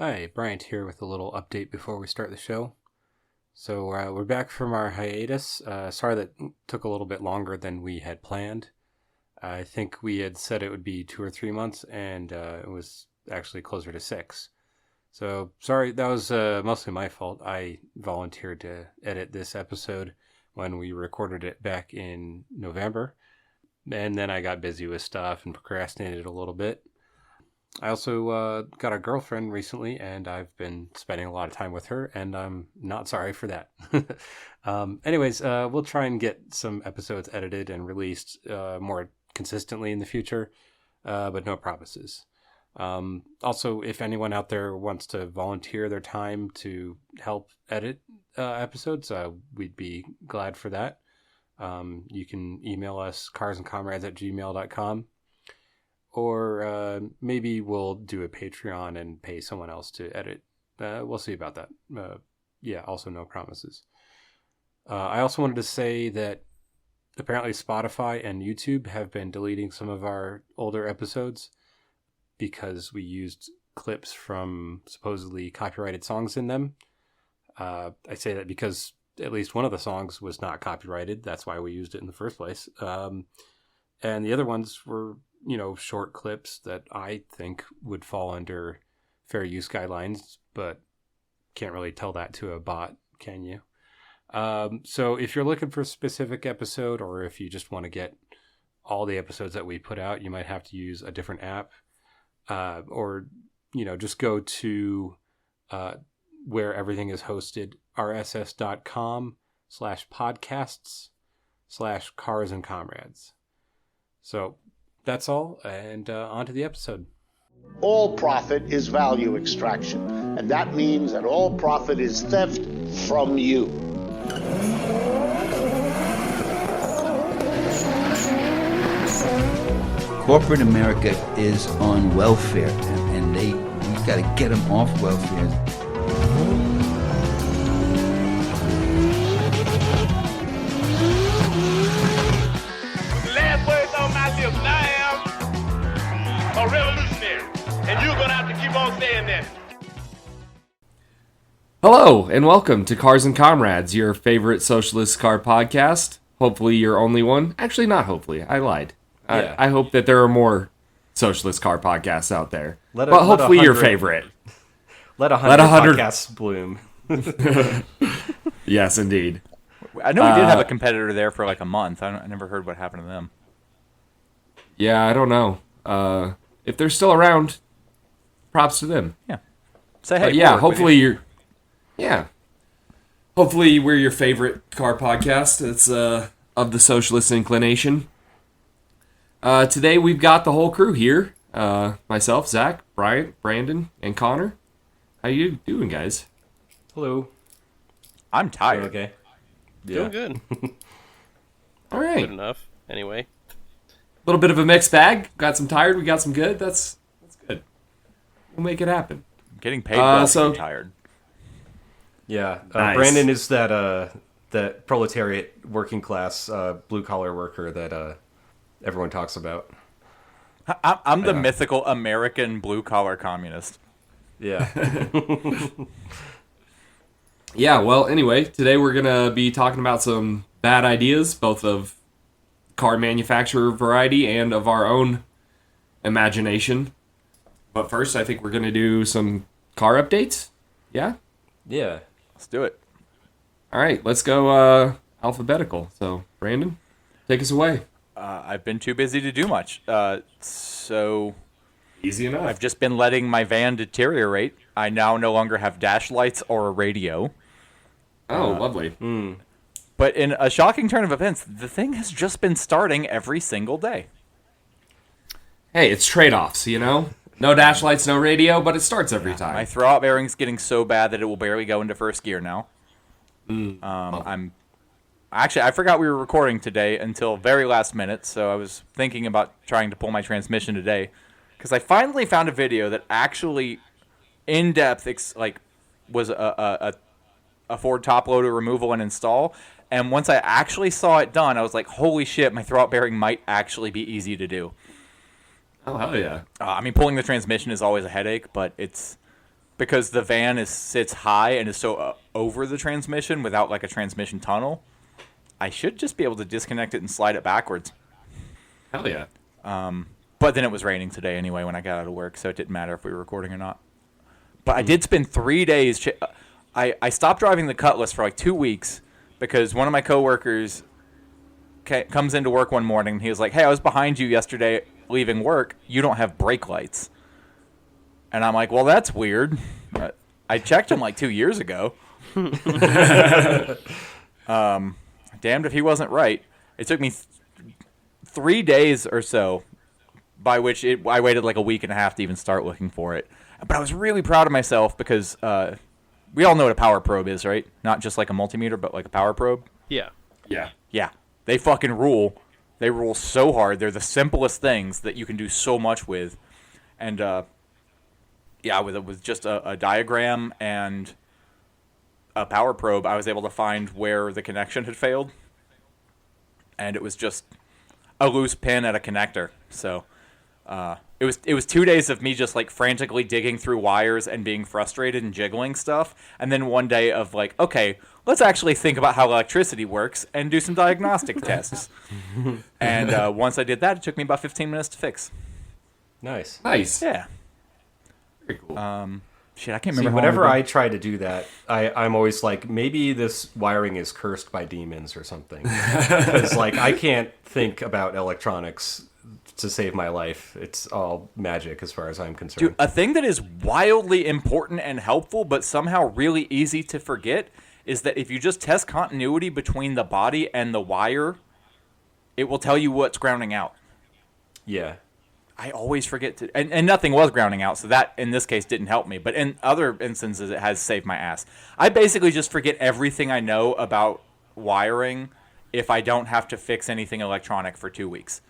Hi, Bryant here with a little update before we start the show. So we're back from our hiatus. Sorry that took a little bit longer than we had planned. I think we had said it would be 2 or 3 months, and it was actually closer to 6. So sorry, that was mostly my fault. I volunteered to edit this episode when we recorded it back in November, and then I got busy with stuff and procrastinated a little bit. I also got a girlfriend recently, and I've been spending a lot of time with her, and I'm not sorry for that. Anyways, we'll try and get some episodes edited and released more consistently in the future, but no promises. Also, if anyone out there wants to volunteer their time to help edit episodes, we'd be glad for that. You can email us carsandcomrades@gmail.com. Or maybe we'll do a Patreon and pay someone else to edit. We'll see about that. Also no promises. I also wanted to say that apparently Spotify and YouTube have been deleting some of our older episodes because we used clips from supposedly copyrighted songs in them. I say that because at least one of the songs was not copyrighted. That's why we used it in the first place. And the other ones were short clips that I think would fall under fair use guidelines, but can't really tell that to a bot, can you? So if you're looking for a specific episode, or if you just want to get all the episodes that we put out, you might have to use a different app, or just go to where everything is hosted, rss.com/podcasts/carsandcomrades. So that's all, and on to the episode. All profit is value extraction, and that means that all profit is theft from you. Corporate America is on welfare, and we got to get them off welfare. A revolutionary, and you're gonna have to keep on saying that. Hello, and welcome to Cars and Comrades, your favorite socialist car podcast. Hopefully your only one. Actually, not hopefully. I lied. Yeah. I hope that there are more socialist car podcasts out there. But hopefully your favorite. Let 100 podcasts bloom. Yes, indeed. I know we did have a competitor there for like a month. I never heard what happened to them. Yeah, I don't know. If they're still around, props to them. Yeah. Say hey. But yeah, hopefully hopefully we're your favorite car podcast. It's of the socialist inclination. Today we've got the whole crew here. Myself, Zach, Bryant, Brandon, and Connor. How you doing, guys? Hello. I'm tired. Okay. Doing good. All right. Good enough. Anyway. A little bit of a mixed bag. Got some tired, we got some good. That's good. We'll make it happen. I'm getting paid well so to be tired. Yeah. Nice. Brandon is that proletariat working class blue collar worker that everyone talks about. I'm the mythical American blue collar communist. Yeah. Yeah, well, anyway, today we're going to be talking about some bad ideas, both of car manufacturer variety and of our own imagination. But first, I think we're going to do some car updates. Yeah? Yeah. Let's do it. All right, let's go alphabetical. So, Brandon, take us away. I've been too busy to do much. So Easy enough. I've just been letting my van deteriorate. I now no longer have dash lights or a radio. Oh, lovely. But in a shocking turn of events, the thing has just been starting every single day. Hey, it's trade-offs, No dash lights, no radio, but it starts every time. My throwout bearing's getting so bad that it will barely go into first gear now. I forgot we were recording today until very last minute, so I was thinking about trying to pull my transmission today, because I finally found a video that actually in depth was a Ford top loader removal and install. And once I actually saw it done, I was like, holy shit, my throwout bearing might actually be easy to do. Oh, hell yeah. Pulling the transmission is always a headache, but it's because the van sits high and is so over the transmission without like a transmission tunnel. I should just be able to disconnect it and slide it backwards. Hell yeah. But then it was raining today anyway when I got out of work, so it didn't matter if we were recording or not. But I did spend 3 days. I stopped driving the Cutlass for like 2 weeks because one of my coworkers comes into work one morning and he was like, "Hey, I was behind you yesterday leaving work. You don't have brake lights." And I'm like, "Well, that's weird. I checked them like 2 years ago." Damned if he wasn't right. It took me 3 days or so, by which I waited like a week and a half to even start looking for it. But I was really proud of myself because we all know what a power probe is, right? Not just like a multimeter, but like a power probe. Yeah. Yeah. Yeah. They fucking rule. They rule so hard. They're the simplest things that you can do so much with. And with just a diagram and a power probe, I was able to find where the connection had failed. And it was just a loose pin at a connector. So it was 2 days of me just like frantically digging through wires and being frustrated and jiggling stuff. And then one day of like, okay, let's actually think about how electricity works and do some diagnostic tests. And once I did that, it took me about 15 minutes to fix. Nice. Nice. Yeah. Very cool. Shit, I can't See, remember. whenever I try to do that, I'm always like, maybe this wiring is cursed by demons or something. Because like I can't think about electronics to save my life. It's all magic as far as I'm concerned. Dude, a thing that is wildly important and helpful, but somehow really easy to forget, is that if you just test continuity between the body and the wire, it will tell you what's grounding out. Yeah. I always forget to, and nothing was grounding out, so that in this case didn't help me. But in other instances, it has saved my ass. I basically just forget everything I know about wiring if I don't have to fix anything electronic for 2 weeks.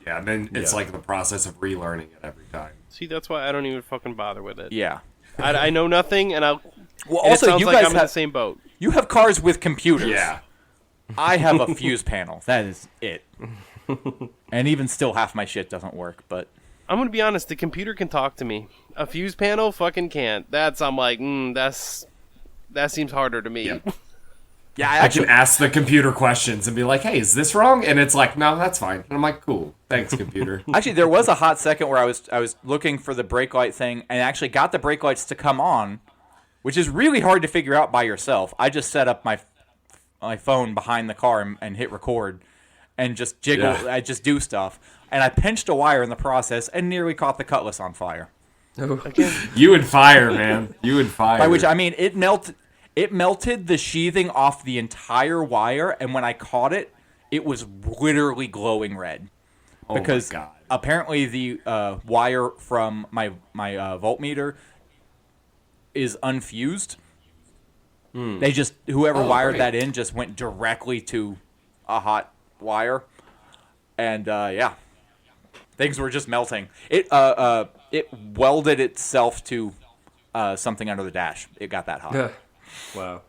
Yeah, and then it's like the process of relearning it every time. See, that's why I don't even fucking bother with it. Yeah. I know nothing, and I'll. Well, and also, it sounds you like guys I'm in have the same boat. You have cars with computers. Yeah. I have a fuse panel. That is it. And even still, half my shit doesn't work. But I'm gonna be honest. The computer can talk to me. A fuse panel fucking can't. I'm like, that seems harder to me. Yep. yeah, I can ask the computer questions and be like, "Hey, is this wrong?" And it's like, "No, that's fine." And I'm like, "Cool, thanks, computer." Actually, there was a hot second where I was looking for the brake light thing and actually got the brake lights to come on, which is really hard to figure out by yourself. I just set up my phone behind the car and hit record and just jiggle. Yeah. I just do stuff. And I pinched a wire in the process and nearly caught the Cutlass on fire. You and fire, man. You and fire. By which I mean it melted the sheathing off the entire wire, and when I caught it, it was literally glowing red. Because my God. Apparently the wire from my voltmeter is unfused. They just whoever wired that in just went directly to a hot wire, and things were just melting. It welded itself to something under the dash. It got that hot. Wow.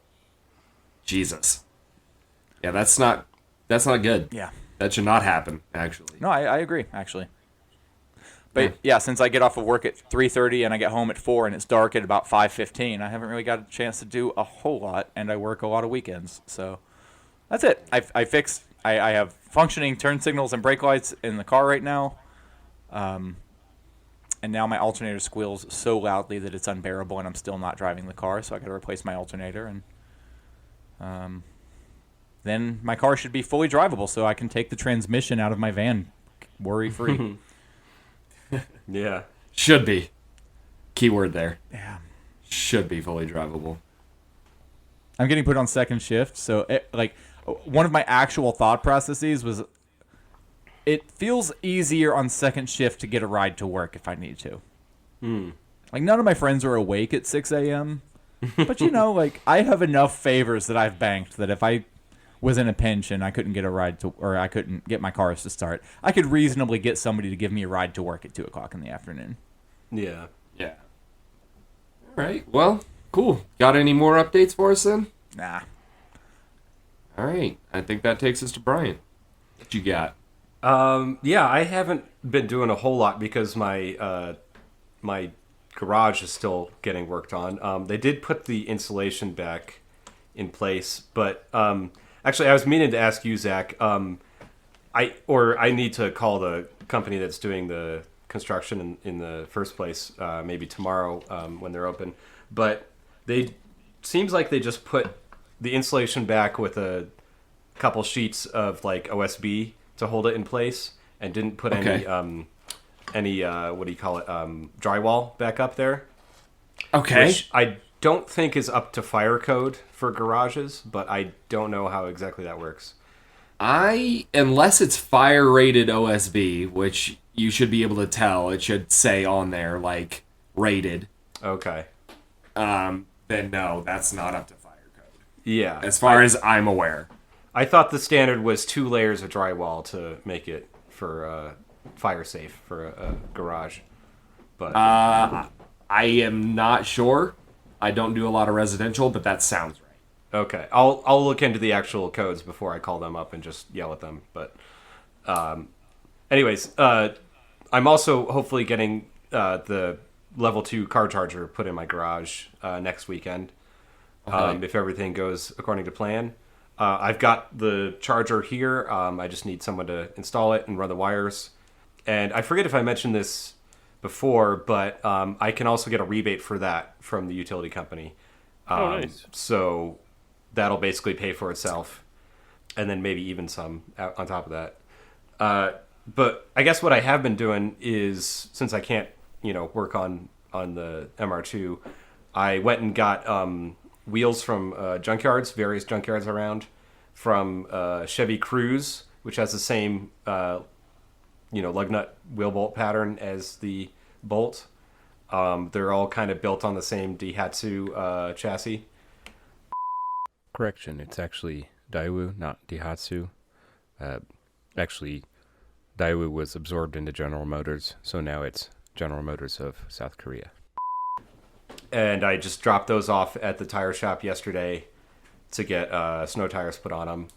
Jesus. Yeah, that's not good. Yeah. That should not happen, actually. No, I agree, actually. But yeah, since I get off of work at 3:30 and I get home at 4 and it's dark at about 5:15, I haven't really got a chance to do a whole lot, and I work a lot of weekends. So that's it. I have functioning turn signals and brake lights in the car right now. And now my alternator squeals so loudly that it's unbearable, and I'm still not driving the car, so I got to replace my alternator, and then my car should be fully drivable, so I can take the transmission out of my van worry-free. Yeah. Should be. Keyword there. Yeah. Should be fully drivable. I'm getting put on second shift, so one of my actual thought processes was it feels easier on second shift to get a ride to work if I need to. Like, none of my friends are awake at 6 a.m., but, I have enough favors that I've banked that if I was in a pinch and I couldn't get a ride to, or I couldn't get my cars to start, I could reasonably get somebody to give me a ride to work at 2 o'clock in the afternoon. Yeah. Yeah. All right. Well, cool. Got any more updates for us then? Nah. All right. I think that takes us to Brian. What you got? Yeah, I haven't been doing a whole lot because my garage is still getting worked on. They did put the insulation back in place, but actually, I was meaning to ask you, Zach. I need to call the company that's doing the construction in the first place, maybe tomorrow when they're open. But they seems like they just put the insulation back with a couple sheets of like OSB to hold it in place, and didn't put any what do you call it, drywall back up there. Okay. Which I don't think is up to fire code for garages, but I don't know how exactly that works. Unless it's fire rated OSB, which you should be able to tell, it should say on there like rated. Okay. Then no, that's not up to fire code. Yeah. As far as I'm aware. I thought the standard was 2 layers of drywall to make it for fire safe for a garage. But I am not sure. I don't do a lot of residential, but that sounds right. okay, I'll look into the actual codes before I call them up and just yell at them. But anyways, I'm also hopefully getting the level 2 car charger put in my garage next weekend. Okay. If everything goes according to plan. I've got the charger here. I just need someone to install it and run the wires. And I forget if I mentioned this before, but I can also get a rebate for that from the utility company. Nice. So that'll basically pay for itself, and then maybe even some on top of that. But I guess what I have been doing is, since I can't, work on the MR2, I went and got wheels from junkyards, various junkyards around, from Chevy Cruze, which has the same lug nut wheel bolt pattern as the Bolt. They're all kind of built on the same Daihatsu chassis. Correction, it's actually Daewoo, not Daihatsu. Actually, Daewoo was absorbed into General Motors, so now it's General Motors of South Korea. And I just dropped those off at the tire shop yesterday to get snow tires put on them.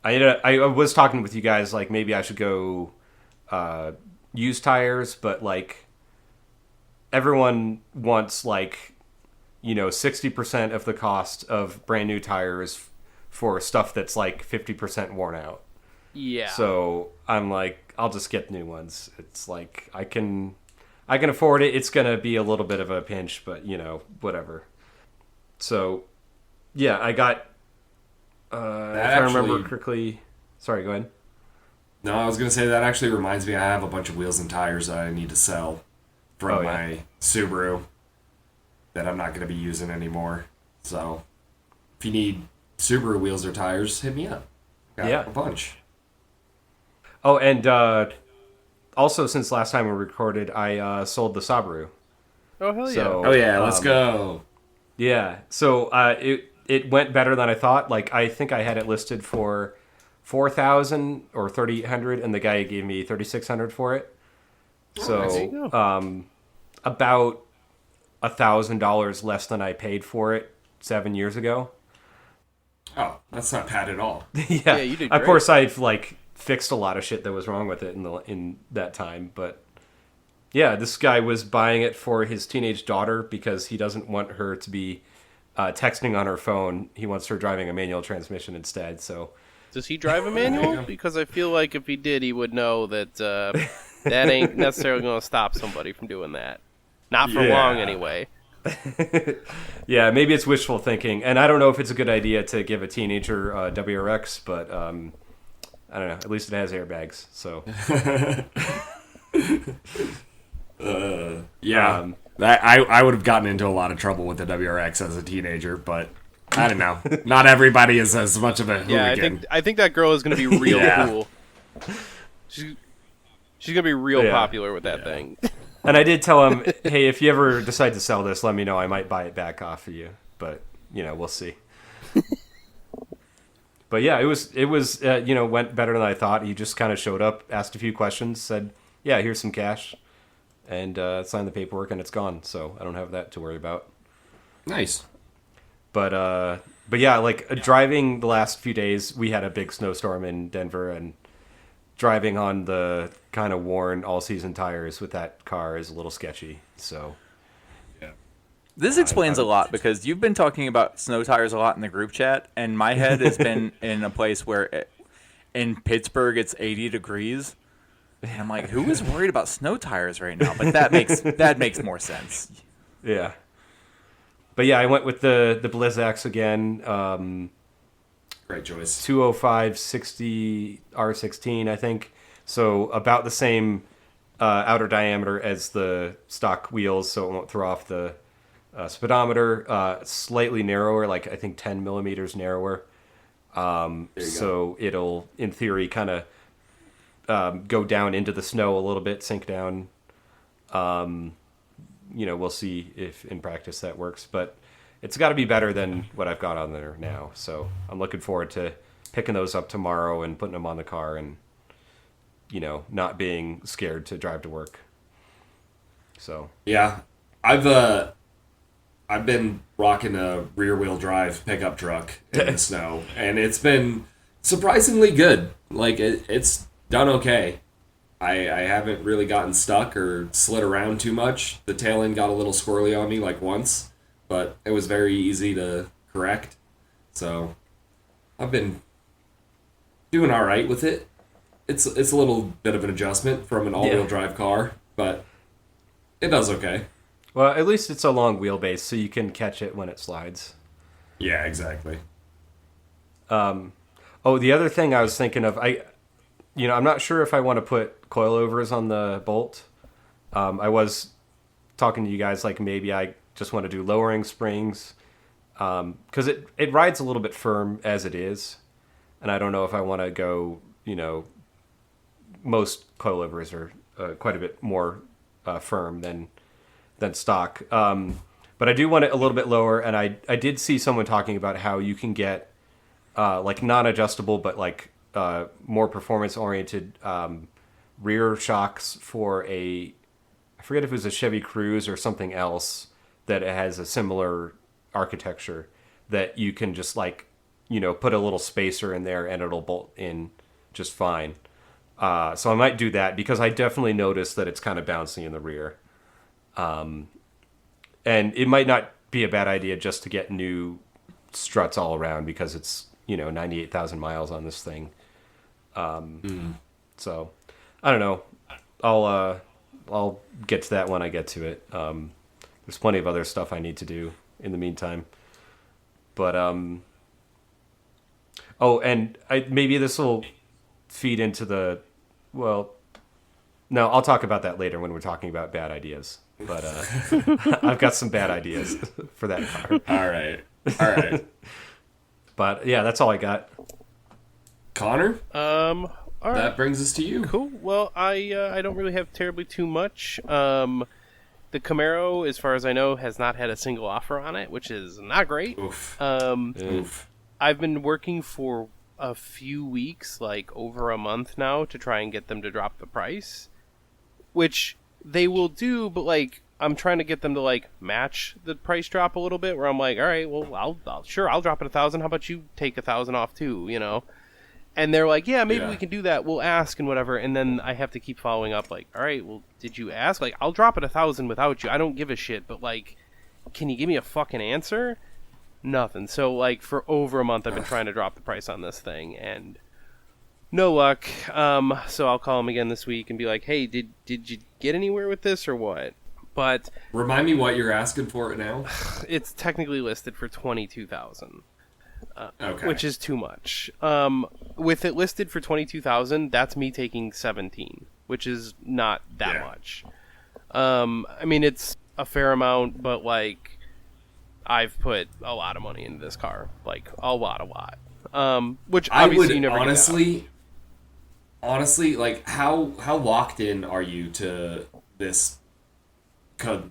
I was talking with you guys, like, maybe I should go use tires, but like everyone wants 60% of the cost of brand new tires for stuff that's like 50% worn out. Yeah. So I'm like, I'll just get new ones. It's like I can afford it. It's gonna be a little bit of a pinch, but whatever. So yeah, I got if I remember correctly. Sorry, go ahead. No, I was going to say that actually reminds me I have a bunch of wheels and tires that I need to sell from my Subaru that I'm not going to be using anymore. So if you need Subaru wheels or tires, hit me up. Got a bunch. Oh, and also, since last time we recorded, I sold the Subaru. Oh, hell yeah. So, let's go. Yeah, so it went better than I thought. Like, I think I had it listed for $4,000 or $3,800, and the guy gave me $3,600 for it. So, about $1,000 less than I paid for it 7 years ago. Oh, that's not bad at all. Yeah, you did of great. course I've fixed a lot of shit that was wrong with it in that time, but yeah, this guy was buying it for his teenage daughter because he doesn't want her to be texting on her phone. He wants her driving a manual transmission instead. So, does he drive a manual? Because I feel like if he did, he would know that that ain't necessarily going to stop somebody from doing that. Not for long, anyway. Yeah, maybe it's wishful thinking, and I don't know if it's a good idea to give a teenager WRX, but I don't know. At least it has airbags, so. I would have gotten into a lot of trouble with the WRX as a teenager, but I don't know. Not everybody is as much of a hooligan. I think that girl is going to be real cool. She's going to be real popular with that thing. And I did tell him, hey, if you ever decide to sell this, let me know. I might buy it back off of you, but we'll see. But yeah, it was went better than I thought. He just kind of showed up, asked a few questions, said, yeah, here's some cash, and signed the paperwork, and it's gone. So I don't have that to worry about. Nice. But yeah, driving the last few days, we had a big snowstorm in Denver, and driving on the kind of worn all-season tires with that car is a little sketchy. So This explains a lot because you've been talking about snow tires a lot in the group chat, and my head has been in a place where in Pittsburgh it's 80 degrees, and I'm like, who is worried about snow tires right now? But that makes more sense. yeah, but yeah, I went with the Blizzaks again. Great choice. 205 60 R16, I think. So about the same outer diameter as the stock wheels, so it won't throw off the speedometer. Slightly narrower, like I think 10 millimeters narrower. So it'll, in theory, kind of go down into the snow a little bit, sink down. We'll see if in practice that works, but it's got to be better than what I've got on there now. So I'm looking forward to picking those up tomorrow and putting them on the car and, not being scared to drive to work. So Yeah, I've been rocking a rear-wheel drive pickup truck in the snow, and it's been surprisingly good. Like, it's done okay. I haven't really gotten stuck or slid around too much. The tail end got a little squirrely on me, like, once, but it was very easy to correct. So I've been doing all right with it. It's a little bit of an adjustment from an all-wheel drive car, but it does okay. Well, at least it's a long wheelbase, so you can catch it when it slides. Yeah, exactly. The other thing I was thinking of, I'm not sure if I want to put coilovers on the Bolt. I was talking to you guys, like maybe I just want to do lowering springs, because it rides a little bit firm as it is, and I don't know if I want to go, most coilovers are quite a bit more firm than stock. But I do want it a little bit lower, and I did see someone talking about how you can get like non-adjustable but like more performance-oriented rear shocks for I forget if it was a Chevy Cruze or something else that it has a similar architecture that you can just like, put a little spacer in there and it'll bolt in just fine. So I might do that because I definitely noticed that it's kind of bouncy in the rear. And it might not be a bad idea just to get new struts all around because it's, 98,000 miles on this thing. So I don't know. I'll get to that when I get to it. There's plenty of other stuff I need to do in the meantime. But, and maybe this will feed into no, I'll talk about that later when we're talking about bad ideas. But I've got some bad ideas for that car. All right. But yeah, that's all I got. Connor? All right. That brings us to you. Cool. Well, I don't really have terribly too much. The Camaro, as far as I know, has not had a single offer on it, which is not great. Oof. Oof. I've been working for a few weeks, like over a month now, to try and get them to drop the price, which they will do, but like I'm trying to get them to like match the price drop a little bit. Where I'm like, all right, well, I'll drop it 1,000. How about you take 1,000 off too? And they're like, yeah, maybe we can do that. We'll ask and whatever. And then I have to keep following up, like, all right, well, did you ask? Like, I'll drop it 1,000 without you. I don't give a shit. But like, can you give me a fucking answer? Nothing. So like for over a month, I've been trying to drop the price on this thing, and no luck. So I'll call him again this week and be like, hey, did you get anywhere with this or what? But remind me what you're asking for it now. It's technically listed for $22,000. Okay. Which is too much. With it listed for $22,000, that's me taking 17, which is not that much. I mean, it's a fair amount, but like, I've put a lot of money into this car, like a lot. Which obviously you never honestly, like how locked in are you to this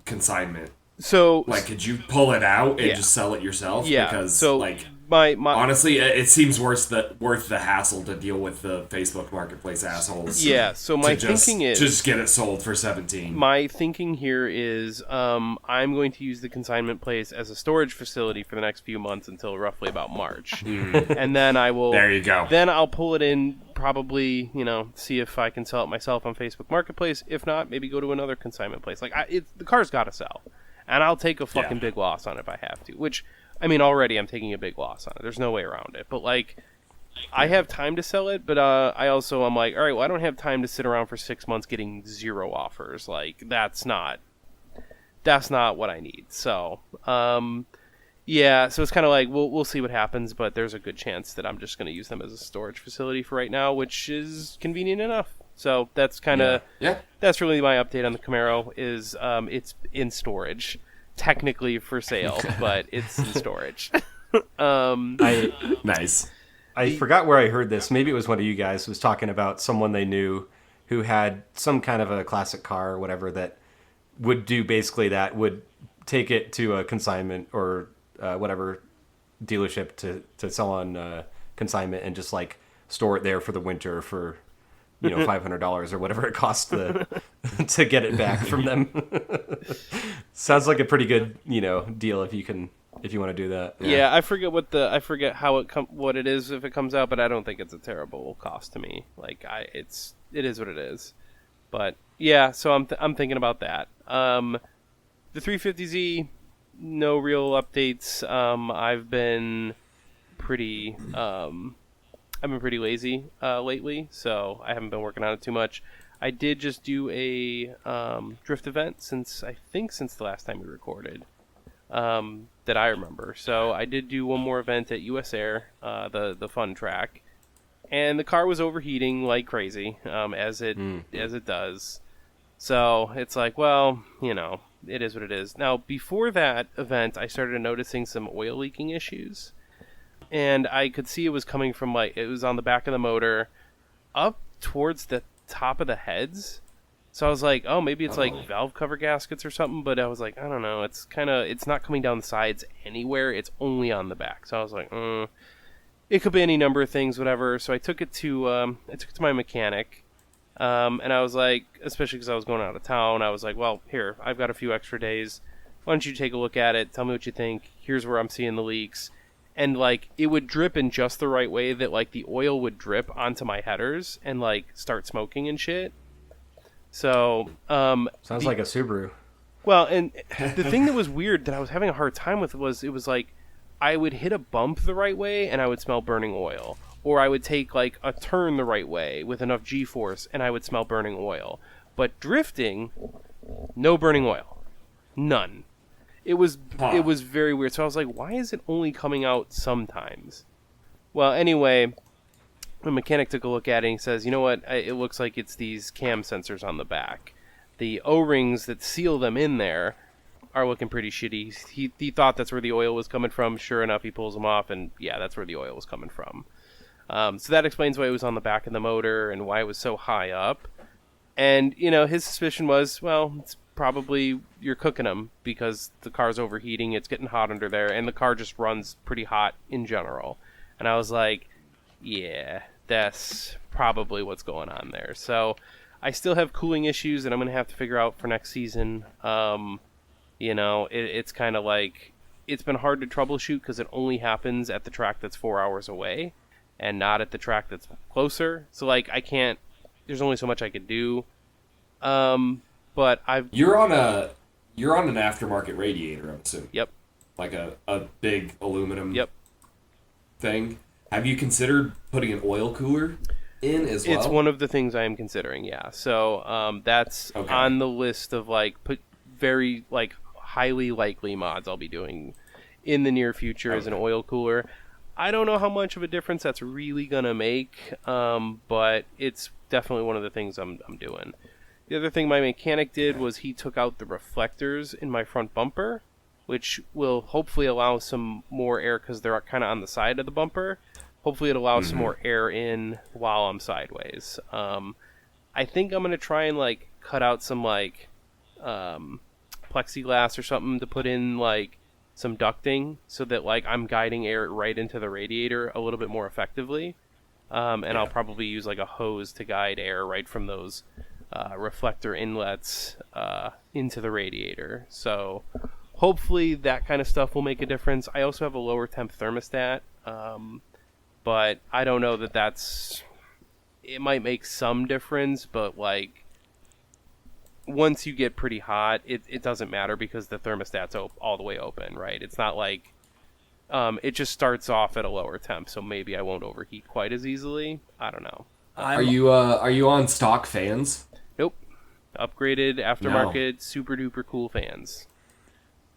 consignment? So, like, could you pull it out and just sell it yourself? Yeah. Because so like Honestly, it seems worth the hassle to deal with the Facebook Marketplace assholes. Yeah, so my thinking is just get it sold for $17. My thinking here is I'm going to use the consignment place as a storage facility for the next few months until roughly about March. And then I will... There you go. Then I'll pull it in, probably, see if I can sell it myself on Facebook Marketplace. If not, maybe go to another consignment place. Like, the car's got to sell. And I'll take a fucking big loss on it if I have to. Which, I mean, already I'm taking a big loss on it. There's no way around it. But, like, I have time to sell it, but I'm like, all right, well, I don't have time to sit around for 6 months getting 0 offers. Like, that's not what I need. So, yeah, so it's kind of like, we'll see what happens, but there's a good chance that I'm just going to use them as a storage facility for right now, which is convenient enough. So that's kind of that's really my update on the Camaro. Is it's in storage, technically for sale, but it's in storage. Nice. I forgot where I heard this. Maybe it was one of you guys who was talking about someone they knew who had some kind of a classic car or whatever that would do basically that, would take it to a consignment or whatever dealership to sell on consignment and just like store it there for the winter for $500 or whatever it costs to get it back from them. Sounds like a pretty good deal if you want to do that. Yeah, I forget what it is if it comes out, but I don't think it's a terrible cost to me. Like it is what it is. But yeah, so I'm thinking about that. The 350Z, no real updates. I've been pretty lazy lately, so I haven't been working on it too much. I did just do a drift event since the last time we recorded that I remember. So I did do one more event at US Air, the fun track, and the car was overheating like crazy, as it does. So it's like, well, it is what it is. Now, before that event, I started noticing some oil leaking issues. And I could see it was coming from, it was on the back of the motor up towards the top of the heads. So I was like, oh, maybe it's valve cover gaskets or something. But I was like, I don't know. It's not coming down the sides anywhere. It's only on the back. So I was like, it could be any number of things, whatever. So I took it to my mechanic. And I was like, especially because I was going out of town, I was like, well, here, I've got a few extra days. Why don't you take a look at it? Tell me what you think. Here's where I'm seeing the leaks. And, it would drip in just the right way that, the oil would drip onto my headers and, start smoking and shit. So, sounds like a Subaru. Well, and the thing that was weird that I was having a hard time with was, it was I would hit a bump the right way and I would smell burning oil. Or I would take, a turn the right way with enough G-force and I would smell burning oil. But drifting, no burning oil. None. It was very weird. So I was like, why is it only coming out sometimes? Well, anyway, the mechanic took a look at it and he says, you know what? It looks like it's these cam sensors on the back. The O-rings that seal them in there are looking pretty shitty. He thought that's where the oil was coming from. Sure enough, he pulls them off, and yeah, that's where the oil was coming from. So that explains why it was on the back of the motor and why it was so high up. And, his suspicion was, well, it's probably you're cooking them because the car's overheating, it's getting hot under there, and the car just runs pretty hot in general. And I was like, yeah, that's probably what's going on there. So I still have cooling issues that I'm going to have to figure out for next season. It's kind of it's been hard to troubleshoot because it only happens at the track that's 4 hours away and not at the track that's closer. So I can't, there's only so much I could do. But You're on an aftermarket radiator, I'm assuming. Yep. Like a big aluminum thing. Have you considered putting an oil cooler in as well? It's one of the things I am considering, yeah. So that's on the list of very highly likely mods I'll be doing in the near future as an oil cooler. I don't know how much of a difference that's really gonna make, but it's definitely one of the things I'm doing. The other thing my mechanic did was he took out the reflectors in my front bumper, which will hopefully allow some more air because they're kind of on the side of the bumper. Hopefully it allows some more air in while I'm sideways. I think I'm going to try and cut out some plexiglass or something to put in some ducting so that like I'm guiding air right into the radiator a little bit more effectively. And I'll probably use like a hose to guide air right from those reflector inlets into the radiator. So hopefully that kind of stuff will make a difference. I also have a lower temp thermostat, but I don't know that that's... It might make some difference, but like once you get pretty hot, it doesn't matter because the thermostat's all the way open, right? It's not like it just starts off at a lower temp, so maybe I won't overheat quite as easily. I don't know. Are you on stock fans? Nope. Upgraded aftermarket super duper cool fans.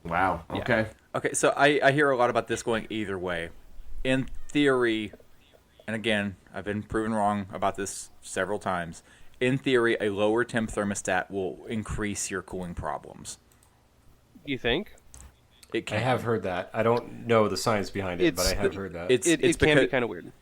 Wow. Okay. Okay, so I hear a lot about this going either way. In theory, and again, I've been proven wrong about this several times. In theory, a lower temp thermostat will increase your cooling problems. You think? It can. I have heard that. I don't know the science behind it, but I have heard that. It can be kind of weird.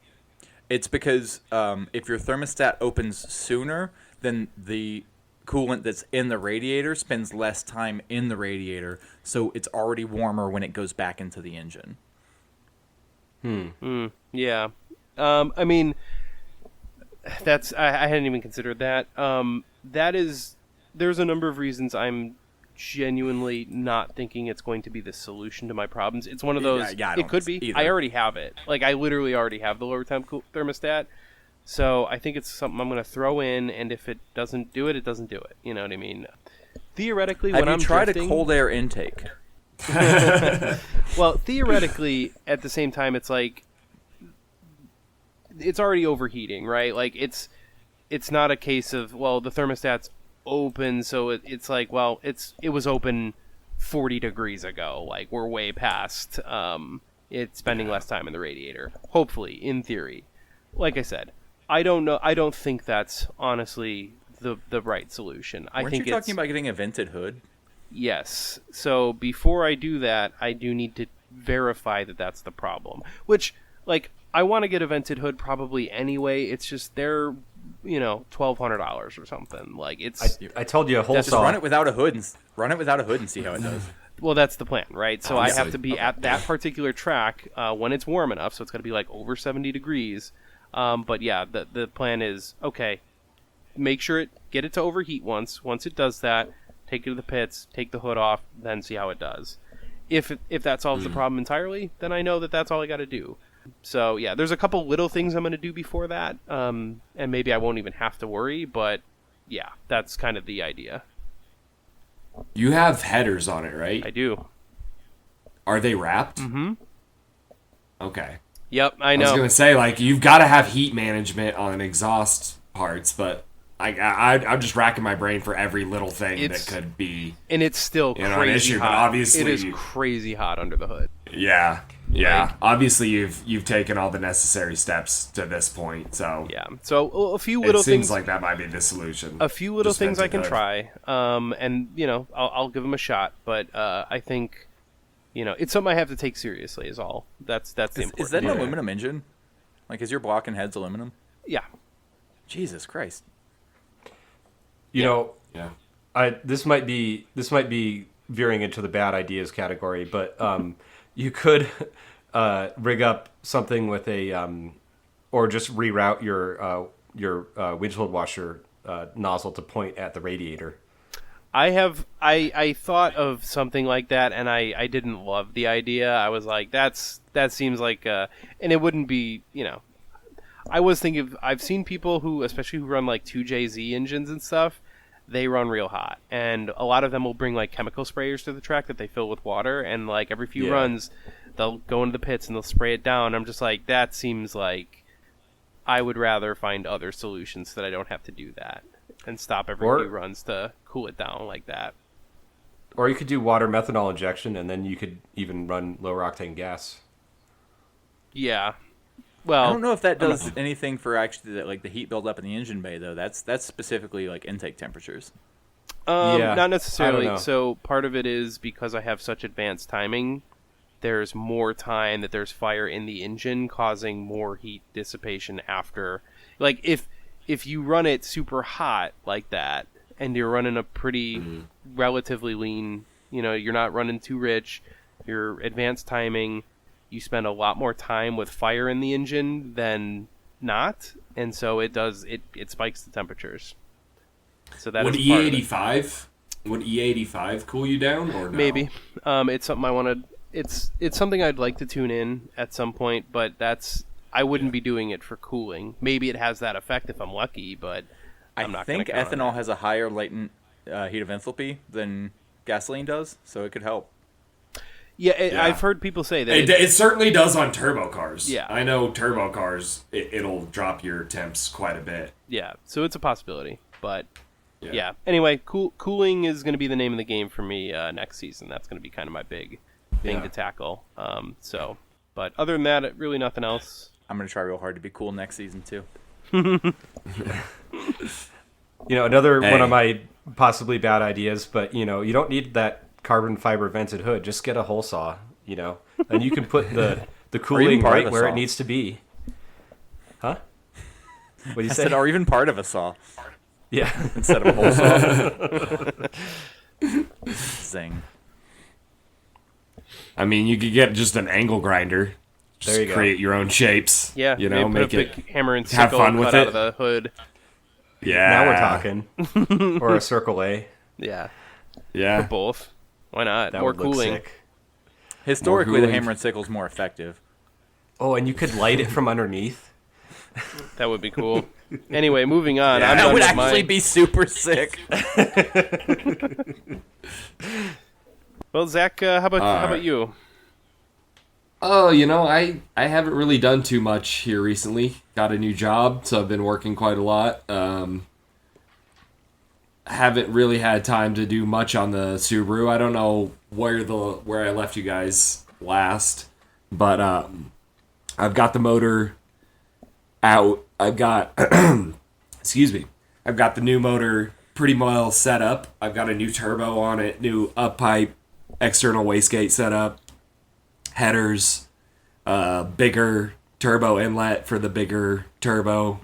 It's because if your thermostat opens sooner, then the coolant that's in the radiator spends less time in the radiator, so it's already warmer when it goes back into the engine. Yeah. I mean, that's I hadn't even considered that. There's a number of reasons I'm genuinely not thinking it's going to be the solution to my problems. It's one of those. It could be. Either. I already have it. Like I literally already have the lower temp thermostat. So I think it's something I'm going to throw in, and if it doesn't do it, it doesn't do it. You know what I mean? Theoretically, when I'm tried drifting, a cold air intake? Well, theoretically, at the same time, it's like it's already overheating, right? Like it's not a case of, well, the thermostat's open, so it's like, well, it was open 40 degrees ago. Like we're way past it's spending less time in the radiator. Hopefully, in theory. Like I said, I don't know. I don't think that's honestly the right solution. Weren't you talking about getting a vented hood? Yes. So before I do that, I do need to verify that that's the problem. Which, like, I want to get a vented hood probably anyway. It's just they're, $1,200 or something. Like it's. I told you a whole Just run it without a hood and see how it does. Well, that's the plan, right? So I have to be at that particular track when it's warm enough. So it's got to be like over 70 degrees. But yeah, the plan is, okay, make sure get it to overheat once. Once it does that, take it to the pits, take the hood off, then see how it does. If that solves the problem entirely, then I know that that's all I got to do. So yeah, there's a couple little things I'm going to do before that, and maybe I won't even have to worry. But yeah, that's kind of the idea. You have headers on it, right? I do. Are they wrapped? Mm-hmm. Okay. Yep, I know. I was going to say, like, you've got to have heat management on exhaust parts, but I'm just racking my brain for every little thing that could be, and it's still crazy an issue. hot. But obviously, it is crazy hot under the hood. Yeah. Obviously, you've taken all the necessary steps to this point. So yeah. So a few little things. It seems like that might be the solution. A few little Just things I can hood. try. And I'll give them a shot. But I think, it's something I have to take seriously. Is all. That's the important. Is that an aluminum engine? Like, is your block and heads aluminum? Yeah. Jesus Christ. Yeah. This might be veering into the bad ideas category, but you could rig up something with a or just reroute your windshield washer nozzle to point at the radiator. I thought of something like that, and I didn't love the idea. I was like, that seems like and it wouldn't be, I was thinking I've seen people especially who run like 2JZ engines and stuff, they run real hot, and a lot of them will bring like chemical sprayers to the track that they fill with water, and like every few runs they'll go into the pits and they'll spray it down. I'm just like, that seems like I would rather find other solutions so that I don't have to do that and stop every few runs to cool it down like that. Or you could do water methanol injection, and then you could even run lower octane gas. Yeah. Well, I don't know if that does anything for actually the heat buildup in the engine bay, though. That's specifically like intake temperatures. Not necessarily. So part of it is because I have such advanced timing, there's more time that there's fire in the engine causing more heat dissipation after. Like if you run it super hot like that and you're running a pretty relatively lean, you're not running too rich, your advanced timing, you spend a lot more time with fire in the engine than not, and so it spikes the temperatures. So that would is part of it. E85 would E85 cool you down or no? Maybe. It's something I want to. It's something I'd like to tune in at some point, but I wouldn't be doing it for cooling. Maybe it has that effect if I'm lucky, but I'm not. I think gonna count on ethanol it. has a higher latent heat of enthalpy than gasoline does, so it could help. Yeah, I've heard people say that. It certainly does on turbo cars. Yeah. I know turbo cars, it'll drop your temps quite a bit. Yeah, so it's a possibility, but yeah. Anyway, cooling is going to be the name of the game for me next season. That's going to be kind of my big thing to tackle. But other than that, really nothing else. I'm going to try real hard to be cool next season, too. Another one of my possibly bad ideas, but, you don't need that carbon fiber vented hood. Just get a hole saw, and you can put the cooling part of right a where saw. it needs to be. Huh? What do you I say? said, or even part of a saw Yeah. instead of a whole saw. Zing. I mean, you could get just an angle grinder. Just There you go. create your own shapes. Yeah, maybe put make a it. big hammer and have sickle fun with cut out it. of the hood. Yeah. Now we're talking. Or a Circle A. Yeah, Yeah. both. Why not? That More would look cooling. sick. Historically, the cooling. hammer and sickle is more effective. Oh, and you could light it from underneath. That would be cool. Anyway, moving on. Yeah. I'm That done would with actually mine. be super sick. Well, Zach, how about you? Oh, I haven't really done too much here recently. Got a new job, so I've been working quite a lot. Haven't really had time to do much on the Subaru. I don't know where I left you guys last, but I've got the motor out. I've got excuse me. I've got the new motor pretty well set up. I've got a new turbo on it, new up pipe, external wastegate setup, headers, bigger turbo inlet for the bigger turbo,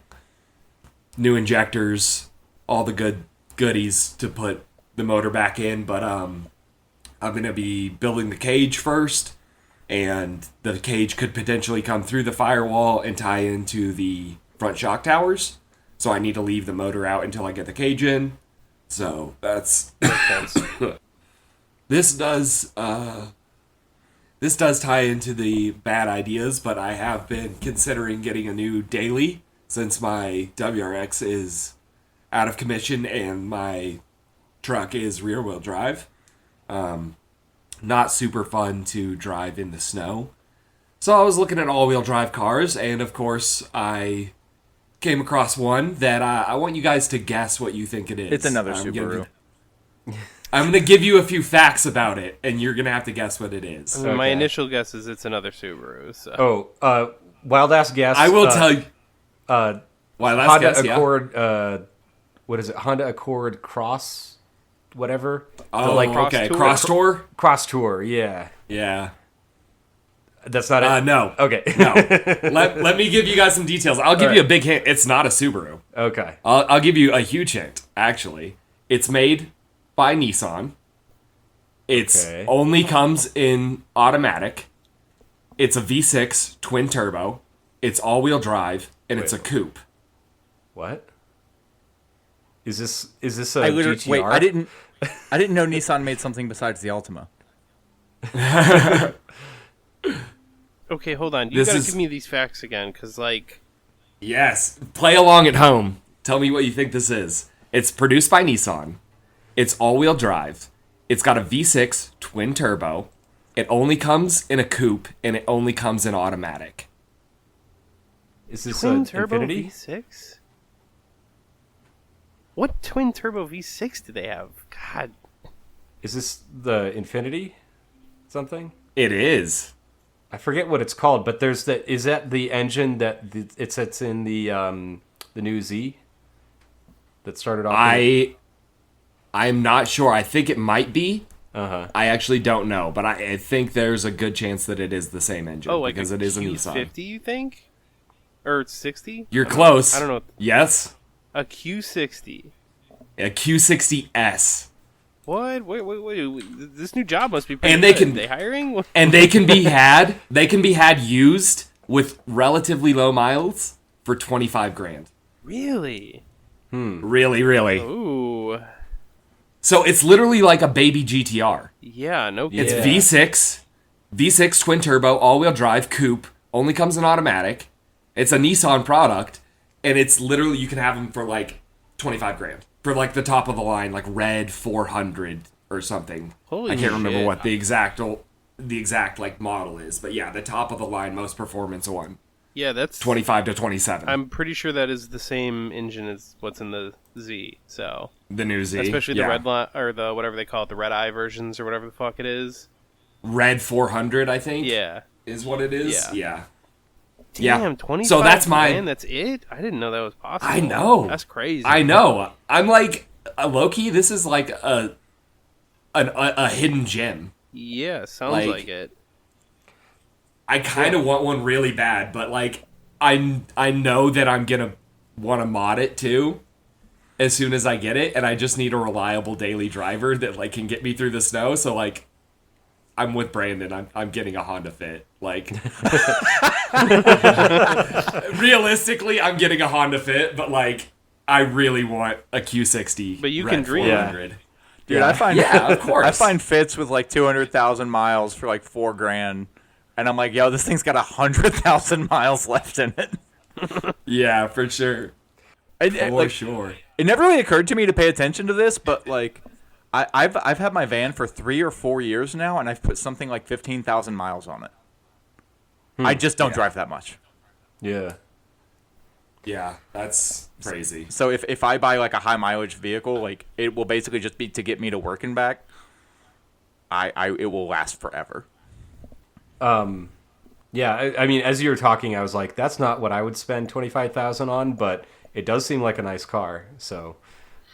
new injectors, all the goodies to put the motor back in. But I'm gonna be building the cage first, and the cage could potentially come through the firewall and tie into the front shock towers. So I need to leave the motor out until I get the cage in. So that's this does tie into the bad ideas, but I have been considering getting a new daily since my WRX is out of commission and my truck is rear wheel drive. Not super fun to drive in the snow. So I was looking at all wheel drive cars, and of course I came across one that I want you guys to guess what you think it is. It's another I'm Subaru. I'm going to give you a few facts about it, and you're going to have to guess what it is. My initial guess is it's another Subaru. So. Wild ass guess. I will tell you. Honda Accord. What is it? Honda Accord Cross, whatever. Oh, Cross okay. Tour? Cross Tour? Cross Tour. Yeah. Yeah. That's not it. No. Okay. No. Let me give you guys some details. I'll give you a big hint. It's not a Subaru. Okay. I'll give you a huge hint, actually. It's made by Nissan. It's only comes in automatic. It's a V6 twin turbo. It's all-wheel drive, and it's a coupe. What? Is this a I literally GTR? wait. I didn't know Nissan made something besides the Altima. Okay, hold on. You This gotta is- give me these facts again, because, Yes. Play along at home. Tell me what you think this is. It's produced by Nissan. It's all-wheel drive. It's got a V6 twin turbo. It only comes in a coupe, and it only comes in automatic. Is this twin a turbo Infinity? V6? What twin turbo V6 do they have? God. Is this the Infinity? Something? It is. I forget what it's called, but there's the. Is that the engine that it sits in the new Z? That started off. I'm not sure. I think it might be. Uh-huh. I actually don't know, but I think there's a good chance that it is the same engine because it is a Nissan. Q50, you think? Or 60? You're close. I don't know. Yes, A Q60. a Q60S. What? Wait. This new job must be pretty And they good. can- They hiring? And they can be had. They can be had used with relatively low miles for 25 grand. Really? Really, really. Ooh. So it's literally like a baby GTR. Yeah, no It's kidding. V6 twin turbo, all-wheel drive, coupe, only comes in automatic. It's a Nissan product, and it's literally, you can have them for like 25 grand. For like the top of the line, like red 400 or something. Holy I can't remember shit. what the exact like model is, but yeah, the top of the line, most performance one. Yeah, that's 25 to 27. I'm pretty sure that is the same engine as what's in the Z. So The new Z. especially the yeah. red line or the whatever they call it, the red eye versions or whatever the fuck it is. Red 400, I think. Yeah. Is what it is. Yeah. Yeah. Damn, 25 So that's grand, that's it? I didn't know that was possible. I know. That's crazy. I know. I'm like, low-key, this is like a hidden gem. Yeah, sounds Like- like it. I kind of want one really bad, but like, I know that I'm gonna want to mod it too as soon as I get it, and I just need a reliable daily driver that like can get me through the snow. So like, I'm with Brandon. I'm getting a Honda Fit. Like, realistically, I'm getting a Honda Fit, but like, I really want a Q60. But you Red can dream. 400. Dude, I find Yeah, of course. I find Fits with like 200,000 miles for like $4 grand, and I'm like, yo, this thing's got 100,000 miles left in it. Yeah, for sure. For Like, sure. it never really occurred to me to pay attention to this, but like, I've had my van for 3 or 4 years now, and I've put something like 15,000 miles on it. I just don't drive that much. Yeah. Yeah, that's crazy. So if I buy like a high mileage vehicle, like it will basically just be to get me to work and back. It will last forever. Yeah, I mean, as you were talking, I was like, that's not what I would spend 25,000 on, but it does seem like a nice car. So,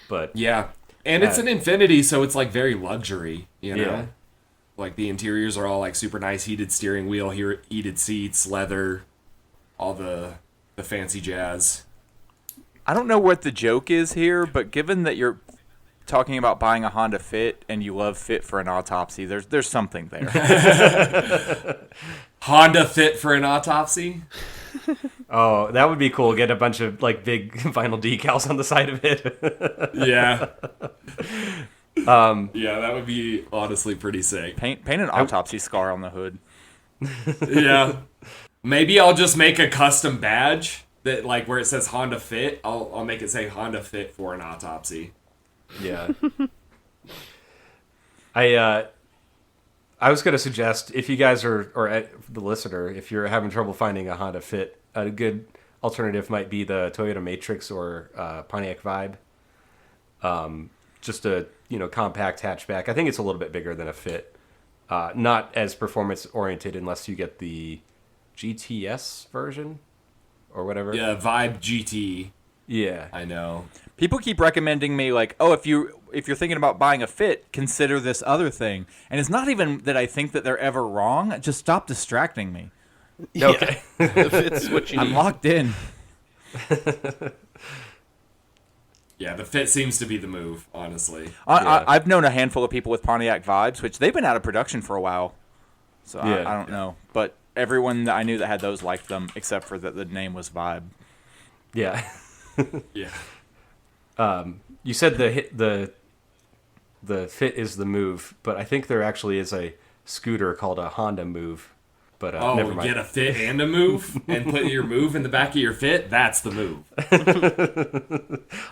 but Yeah. And it's an Infinity, so it's like very luxury, you know? Yeah. Like the interiors are all like super nice, heated steering wheel, heated seats, leather, all the fancy jazz. I don't know what the joke is here, but given that you're talking about buying a Honda Fit and you love Fit for an autopsy, there's something there. Honda Fit for an autopsy? oh, that would be cool. Get a bunch of like big vinyl decals on the side of it. Yeah. Yeah, that would be honestly pretty sick. Paint an autopsy scar on the hood. Yeah. Maybe I'll just make a custom badge that like where it says Honda Fit, I'll make it say Honda Fit for an autopsy. Yeah. I was going to suggest if you guys are, or the listener, if you're having trouble finding a Honda Fit, a good alternative might be the Toyota Matrix or Pontiac Vibe. Just a compact hatchback. I think it's a little bit bigger than a Fit. Not as performance oriented unless you get the GTS version or whatever. Yeah, Vibe GT. Yeah. I know. People keep recommending me like, oh, if you're thinking about buying a Fit, consider this other thing. And it's not even that I think that they're ever wrong. Just stop distracting me. Okay. If it's what you I'm need. locked in. Yeah, the Fit seems to be the move, honestly. I've known a handful of people with Pontiac Vibes, which they've been out of production for a while. So Yeah. I don't know. But everyone that I knew that had those liked them, except for that the name was Vibe. Yeah. Yeah. You said the Fit is the move, but I think there actually is a scooter called a Honda Move. But never mind. Get a Fit and a Move and put your Move in the back of your Fit? That's the move.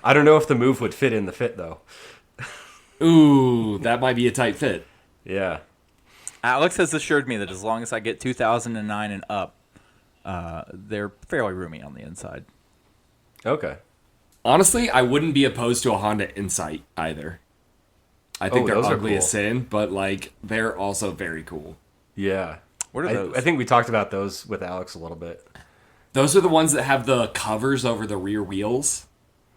I don't know if the Move would fit in the Fit though. Ooh, that might be a tight fit. Yeah. Alex has assured me that as long as I get 2009 and up, they're fairly roomy on the inside. Okay. Honestly, I wouldn't be opposed to a Honda Insight either. I think they're those are ugly cool. as sin, but like they're also very cool. Yeah. What are those? I think we talked about those with Alex a little bit. Those are the ones that have the covers over the rear wheels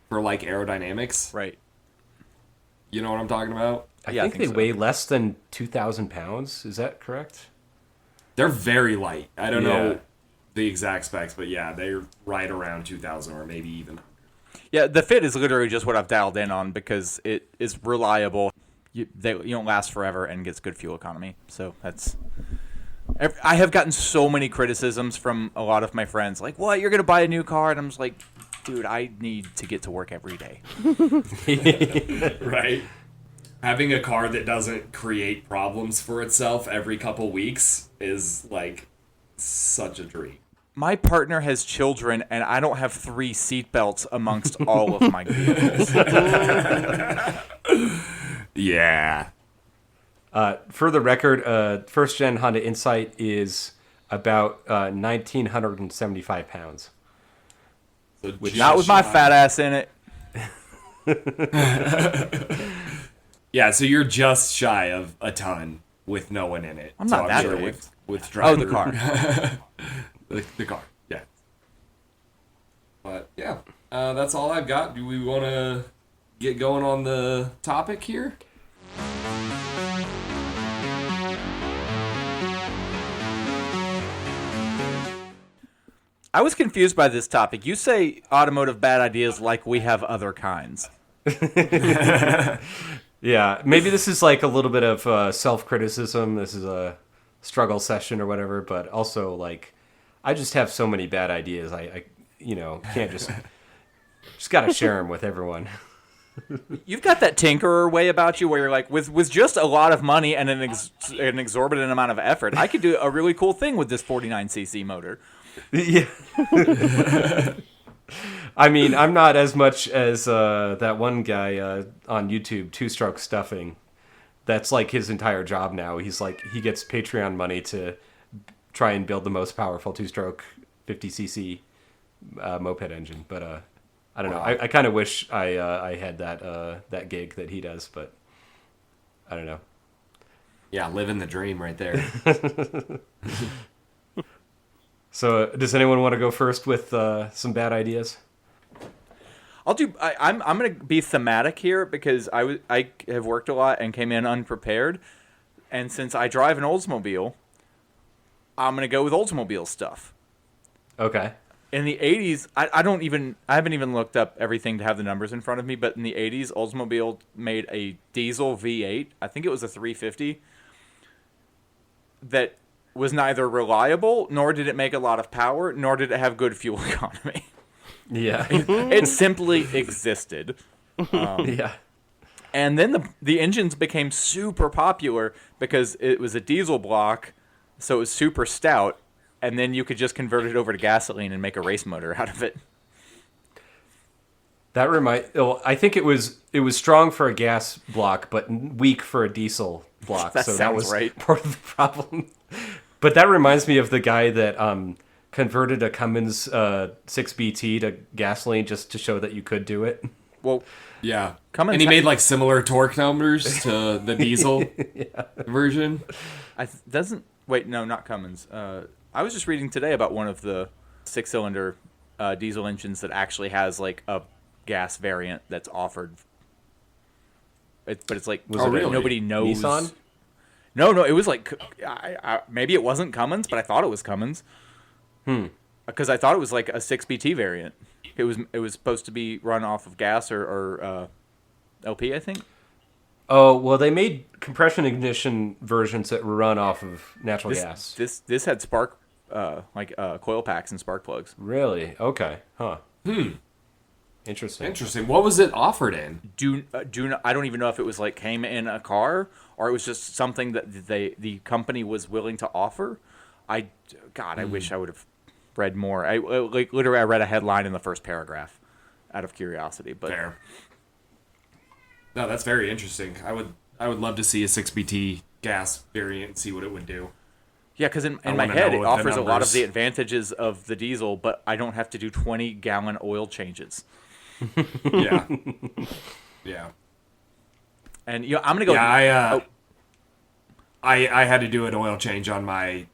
for like aerodynamics. Right. You know what I'm talking about? I Yeah, I think think they so. weigh less than 2,000 pounds. Is that correct? They're very light. I don't Yeah. know the exact specs, but yeah, they're right around 2,000 or maybe even. Yeah, the Fit is literally just what I've dialed in on because it is reliable. you don't last forever and gets good fuel economy. So that's. I have gotten so many criticisms from a lot of my friends, like, "What? You're gonna buy a new car?" And I'm just like, "Dude, I need to get to work every day." Right. Having a car that doesn't create problems for itself every couple weeks is like such a dream. My partner has children, and I don't have 3 seatbelts amongst all of my vehicles. Yeah. For the record, first-gen Honda Insight is about 1,975 pounds. So Not with my fat ass in it. Yeah, so you're just shy of a ton with no one in it. I'm not that big. With Oh, driver. the car. the car, yeah. But yeah, that's all I've got. Do we want to get going on the topic here? I was confused by this topic. You say automotive bad ideas like we have other kinds. Yeah, maybe this is like a little bit of self-criticism. This is a struggle session or whatever, but also like I just have so many bad ideas. I can't just got to share them with everyone. You've got that tinkerer way about you where you're like, with just a lot of money and an exorbitant amount of effort, I could do a really cool thing with this 49cc motor. Yeah. I mean, I'm not as much as that one guy on YouTube, Two Stroke Stuffing. That's like his entire job now. He's like, he gets Patreon money to try and build the most powerful two-stroke 50cc moped engine. But I don't know. I kind of wish I had that gig that he does, but I don't know. Yeah, living the dream right there. So, does anyone want to go first with some bad ideas? I'm going to be thematic here because I have worked a lot and came in unprepared. And since I drive an Oldsmobile, I'm going to go with Oldsmobile stuff. Okay. In the 80s, I haven't even looked up everything to have the numbers in front of me, but in the 80s, Oldsmobile made a diesel V8. I think it was a 350 that was neither reliable, nor did it make a lot of power, nor did it have good fuel economy. Yeah. It simply existed. Yeah. And then the engines became super popular because it was a diesel block, so it was super stout, and then you could just convert it over to gasoline and make a race motor out of it. I think it was strong for a gas block, but weak for a diesel block. That so sounds that was right. part of the problem. But that reminds me of the guy that converted a Cummins 6BT to gasoline just to show that you could do it. Well, Yeah. Cummins and he made like similar torque numbers to the diesel version. Wait, no, not Cummins. I was just reading today about one of the 6-cylinder diesel engines that actually has like a gas variant that's offered. But it's like really? nobody knows. Nissan? No, it was like maybe it wasn't Cummins, but I thought it was Cummins. Because I thought it was like a 6BT variant. It was supposed to be run off of gas or LP, I think. Oh, well, they made compression ignition versions that run off of natural gas. This had spark coil packs and spark plugs. Really? Okay. Huh. Interesting. What was it offered in? I don't even know if it was like came in a car or it was just something that the company was willing to offer. I wish I would have read more. I read a headline in the first paragraph out of curiosity. But Fair. No, that's very interesting. I would love to see a 6BT gas variant and see what it would do. yeah, because in my wanna head know it what the offers a lot of numbers- the advantages of the diesel, but I don't have to do 20-gallon oil changes. Yeah. Yeah. And I'm gonna go. Yeah, I had to do an oil change on my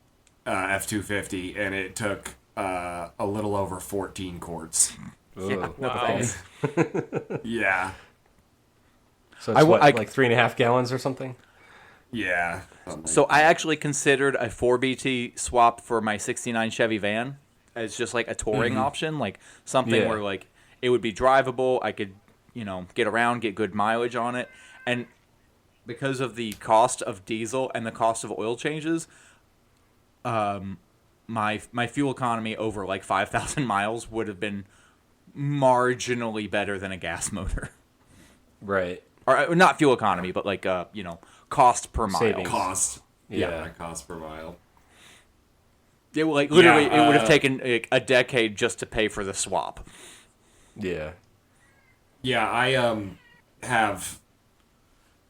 F-250, and it took a little over 14 quarts. Yeah, no Wow. thanks. Yeah. So it's like 3.5 gallons or something? Yeah. So I actually considered a 4BT swap for my '69 Chevy van as just like a touring option, like something where like it would be drivable. I could, get around, get good mileage on it, and because of the cost of diesel and the cost of oil changes, my fuel economy over like 5,000 miles would have been marginally better than a gas motor. Right. Or not fuel economy, but like cost per mile. Savings. Cost. Yeah. Cost per mile. It like literally Yeah, it would have taken like, a decade just to pay for the swap. Yeah. Yeah, I have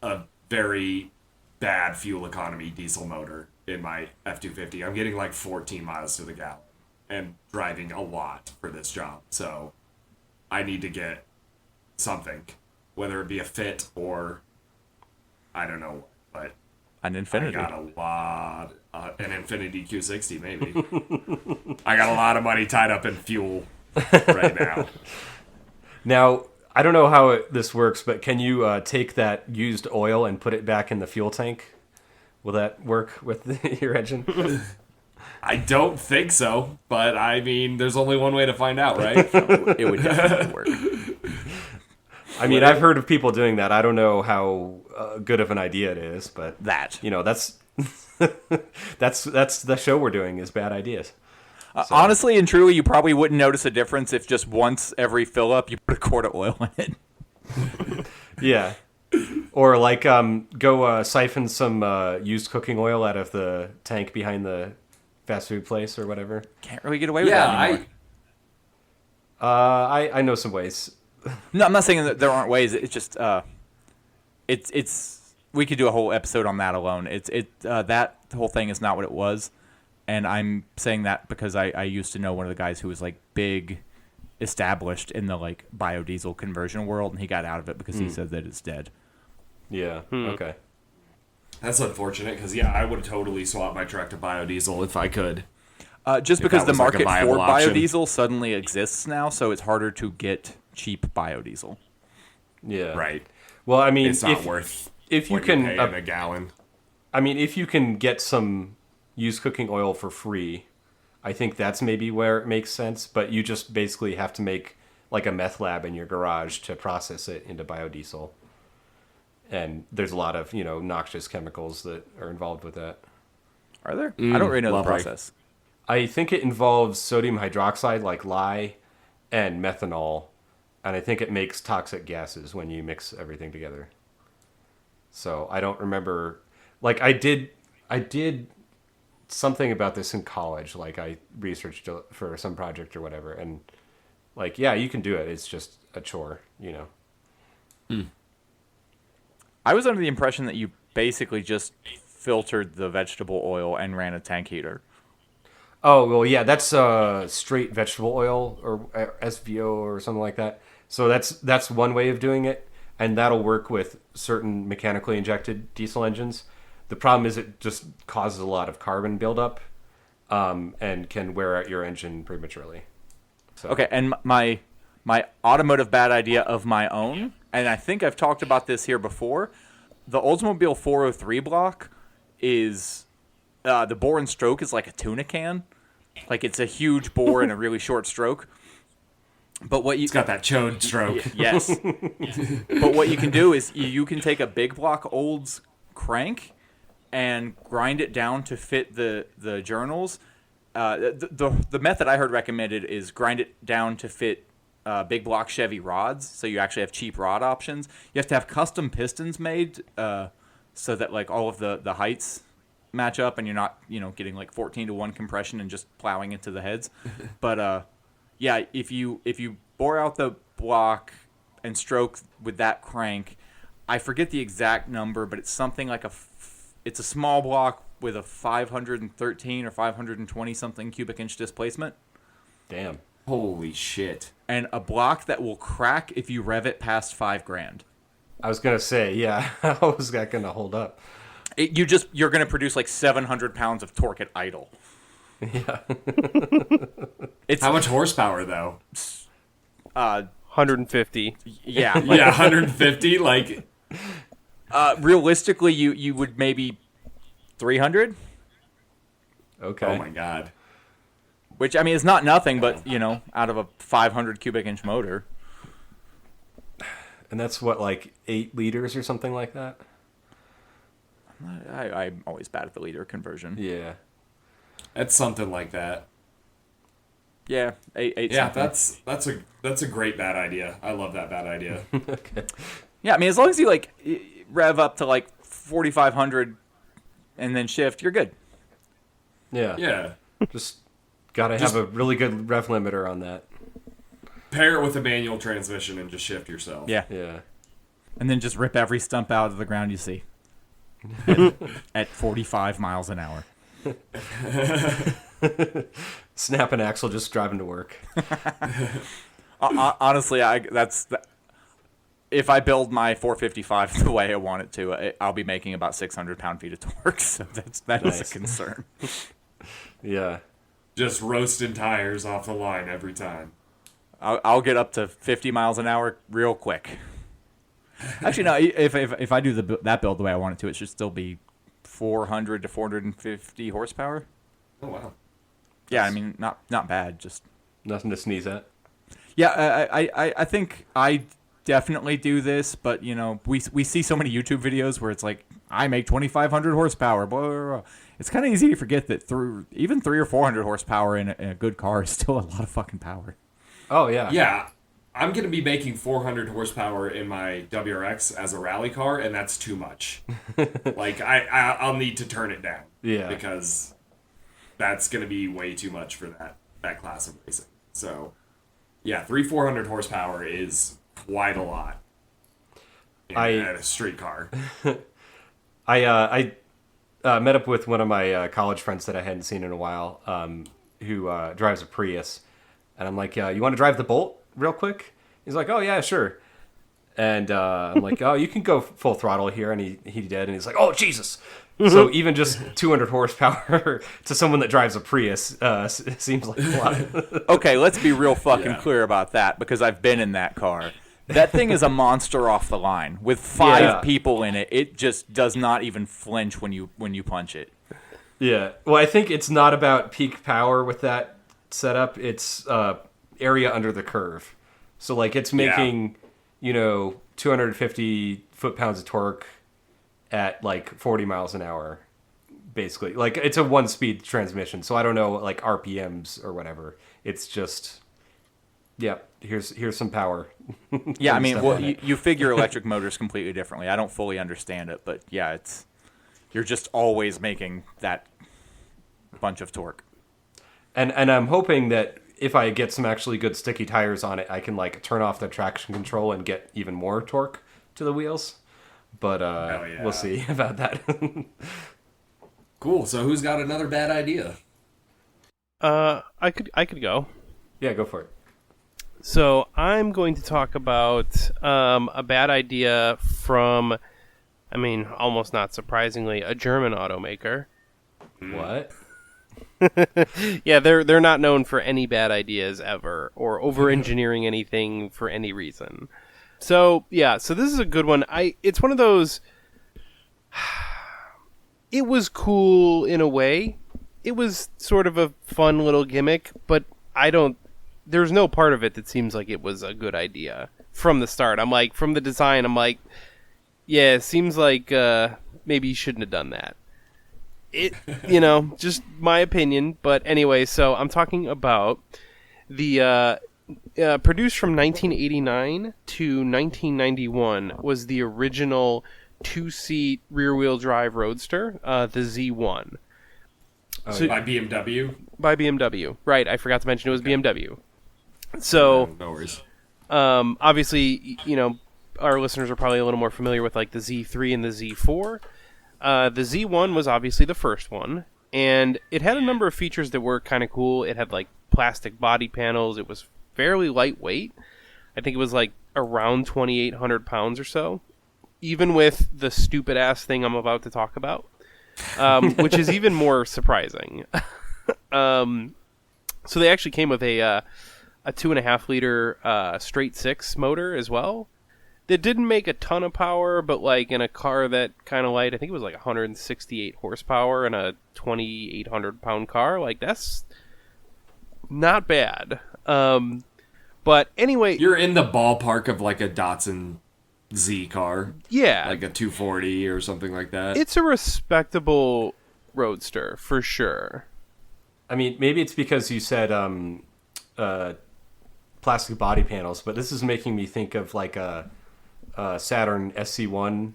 a very bad fuel economy diesel motor in my F-250. I'm getting like 14 miles to the gallon and driving a lot for this job. So I need to get something, whether it be a Fit or I don't know, but An Infinity. I got a lot, an Infinity Q60 maybe. I got a lot of money tied up in fuel right now. Now, I don't know how this works, but can you take that used oil and put it back in the fuel tank? Will that work with your engine? I don't think so, but I mean, there's only one way to find out, right? It would definitely work. I mean, I've heard of people doing that. I don't know how good of an idea it is, but That. that's that's the show we're doing is bad ideas. Honestly and truly, you probably wouldn't notice a difference if just once every fill up you put a quart of oil in it. Yeah. Or like go siphon some used cooking oil out of the tank behind the fast food place or whatever. Can't really get away with that anymore. I know some ways. No, I'm not saying that there aren't ways. It's just it's we could do a whole episode on that alone. That whole thing is not what it was, and I'm saying that because I used to know one of the guys who was like big established in the like biodiesel conversion world, and he got out of it because he said that it's dead. Yeah. Okay. That's unfortunate because, yeah, I would totally swap my truck to biodiesel if I could. Just because that the was, like, a market viable for option. biodiesel suddenly exists now, so it's harder to get cheap biodiesel. Yeah. Right. Well, I mean, It's not worth if you what can pay in a gallon. I mean, if you can get some used cooking oil for free, I think that's maybe where it makes sense. But you just basically have to make like a meth lab in your garage to process it into biodiesel. And there's a lot of, noxious chemicals that are involved with that. Are there? I don't really know the lovely. process. I think it involves sodium hydroxide, like lye, and methanol. And I think it makes toxic gases when you mix everything together. So I don't remember. Like I did something about this in college. Like I researched for some project or whatever. And like, yeah, you can do it. It's just a chore, I was under the impression that you basically just filtered the vegetable oil and ran a tank heater. Oh, well, yeah, that's straight vegetable oil or SVO or something like that. So that's one way of doing it, and that'll work with certain mechanically injected diesel engines. The problem is it just causes a lot of carbon buildup and can wear out your engine prematurely. So. Okay, and my automotive bad idea of my own, and I think I've talked about this here before, the Oldsmobile 403 block is, the bore and stroke is like a tuna can. Like it's a huge bore and a really short stroke. But what you... It's got that chode stroke. Yes. But what you can do is you can take a big block Olds crank and grind it down to fit the journals. The method I heard recommended is grind it down to fit big block Chevy rods, so you actually have cheap rod options. You have to have custom pistons made so that like all of the heights match up, and you're not getting like 14-to-1 compression and just plowing into the heads. But yeah, if you bore out the block and stroke with that crank, I forget the exact number, but it's something like it's a small block with a 513 or 520 something cubic inch displacement. Damn. Holy shit. And a block that will crack if you rev it past $5,000. I was gonna say, yeah, how is that gonna hold up? You're gonna produce like 700 pounds of torque at idle. Yeah. How much horsepower though? 150. Yeah. Yeah, 150. Like, Realistically, you would maybe 300. Okay. oh my god. Which I mean is not nothing, but out of a 500 cubic inch motor. And that's what, like 8 liters or something like that? I'm always bad at the liter conversion. Yeah. It's something like that. Yeah, eight. Yeah, something. that's a great bad idea. I love that bad idea. Okay. Yeah, I mean, as long as you like rev up to like 4,500 and then shift, you're good. Yeah. Yeah. Just gotta have a really good rev limiter on that. Pair it with a manual transmission and just shift yourself. Yeah. Yeah. And then just rip every stump out of the ground you see at 45 miles an hour. Snap an axle just driving to work. Honestly, if I build my 455 the way I want it to, I'll be making about 600 pound-feet of torque. So that is Nice. a concern. Yeah. Just roasting tires off the line every time. I'll get up to 50 miles an hour real quick. Actually, no. If I do that build the way I want it to, it should still be 400 to 450 horsepower. Oh wow. Yeah, I mean, not bad. Just Nothing to sneeze at. Yeah, I think I definitely do this, but you know, we see so many YouTube videos where it's like I make 2,500 horsepower. Blah, blah, blah. It's kind of easy to forget that even 300 or 400 horsepower in a good car is still a lot of fucking power. Oh, yeah. Yeah. I'm going to be making 400 horsepower in my WRX as a rally car, and that's too much. Like, I'll need to turn it down. Yeah. Because that's going to be way too much for that class of racing. So, yeah, 400 horsepower is quite a lot in a street car. I met up with one of my college friends that I hadn't seen in a while, who drives a Prius. And I'm like, you want to drive the Bolt real quick? He's like, oh, yeah, sure. And I'm like, oh, you can go full throttle here. And he did. And he's like, oh, Jesus. So even just 200 horsepower to someone that drives a Prius seems like a lot. okay. Let's be real fucking clear about that because I've been in that car. That thing is a monster off the line. With 5 people in it, it just does not even flinch when you punch it. Yeah. Well, I think it's not about peak power with that setup. It's area under the curve. So like it's making, 250 foot-pounds of torque at like 40 miles an hour, basically. Like it's a 1-speed transmission. So I don't know like RPMs or whatever. It's just, here's some power. Yeah, I mean, well, you figure electric motors completely differently. I don't fully understand it, but yeah, you're just always making that bunch of torque. And I'm hoping that if I get some actually good sticky tires on it, I can like turn off the traction control and get even more torque to the wheels. But we'll see about that. Cool. So who's got another bad idea? I could go. Yeah, go for it. So I'm going to talk about a bad idea from, almost not surprisingly, a German automaker. What? Yeah, they're not known for any bad ideas ever or over-engineering anything for any reason. So this is a good one. It's one of those. It was cool in a way. It was sort of a fun little gimmick, but there's no part of it that seems like it was a good idea from the start. I'm like, from the design, I'm like, yeah, it seems like maybe you shouldn't have done that. It, just my opinion. But anyway, so I'm talking about the produced from 1989 to 1991 was the original 2-seat rear-wheel drive roadster, the Z1. So, by BMW? By BMW, right. I forgot to mention it was BMW. So, no worries. Obviously, our listeners are probably a little more familiar with like the Z3 and the Z4. The Z1 was obviously the first one, and it had a number of features that were kind of cool. It had like plastic body panels. It was fairly lightweight. I think it was like around 2,800 pounds or so, even with the stupid ass thing I'm about to talk about, which is even more surprising. So they actually came with a 2.5 liter straight 6 motor as well. That didn't make a ton of power, but like in a car that kind of light, I think it was like 168 horsepower in a 2,800 pound car. Like that's not bad. But anyway, you're in the ballpark of like a Datsun Z car. Yeah. Like a 240 or something like that. It's a respectable roadster, for sure. I mean, maybe it's because you said plastic body panels, but this is making me think of like a Saturn SC1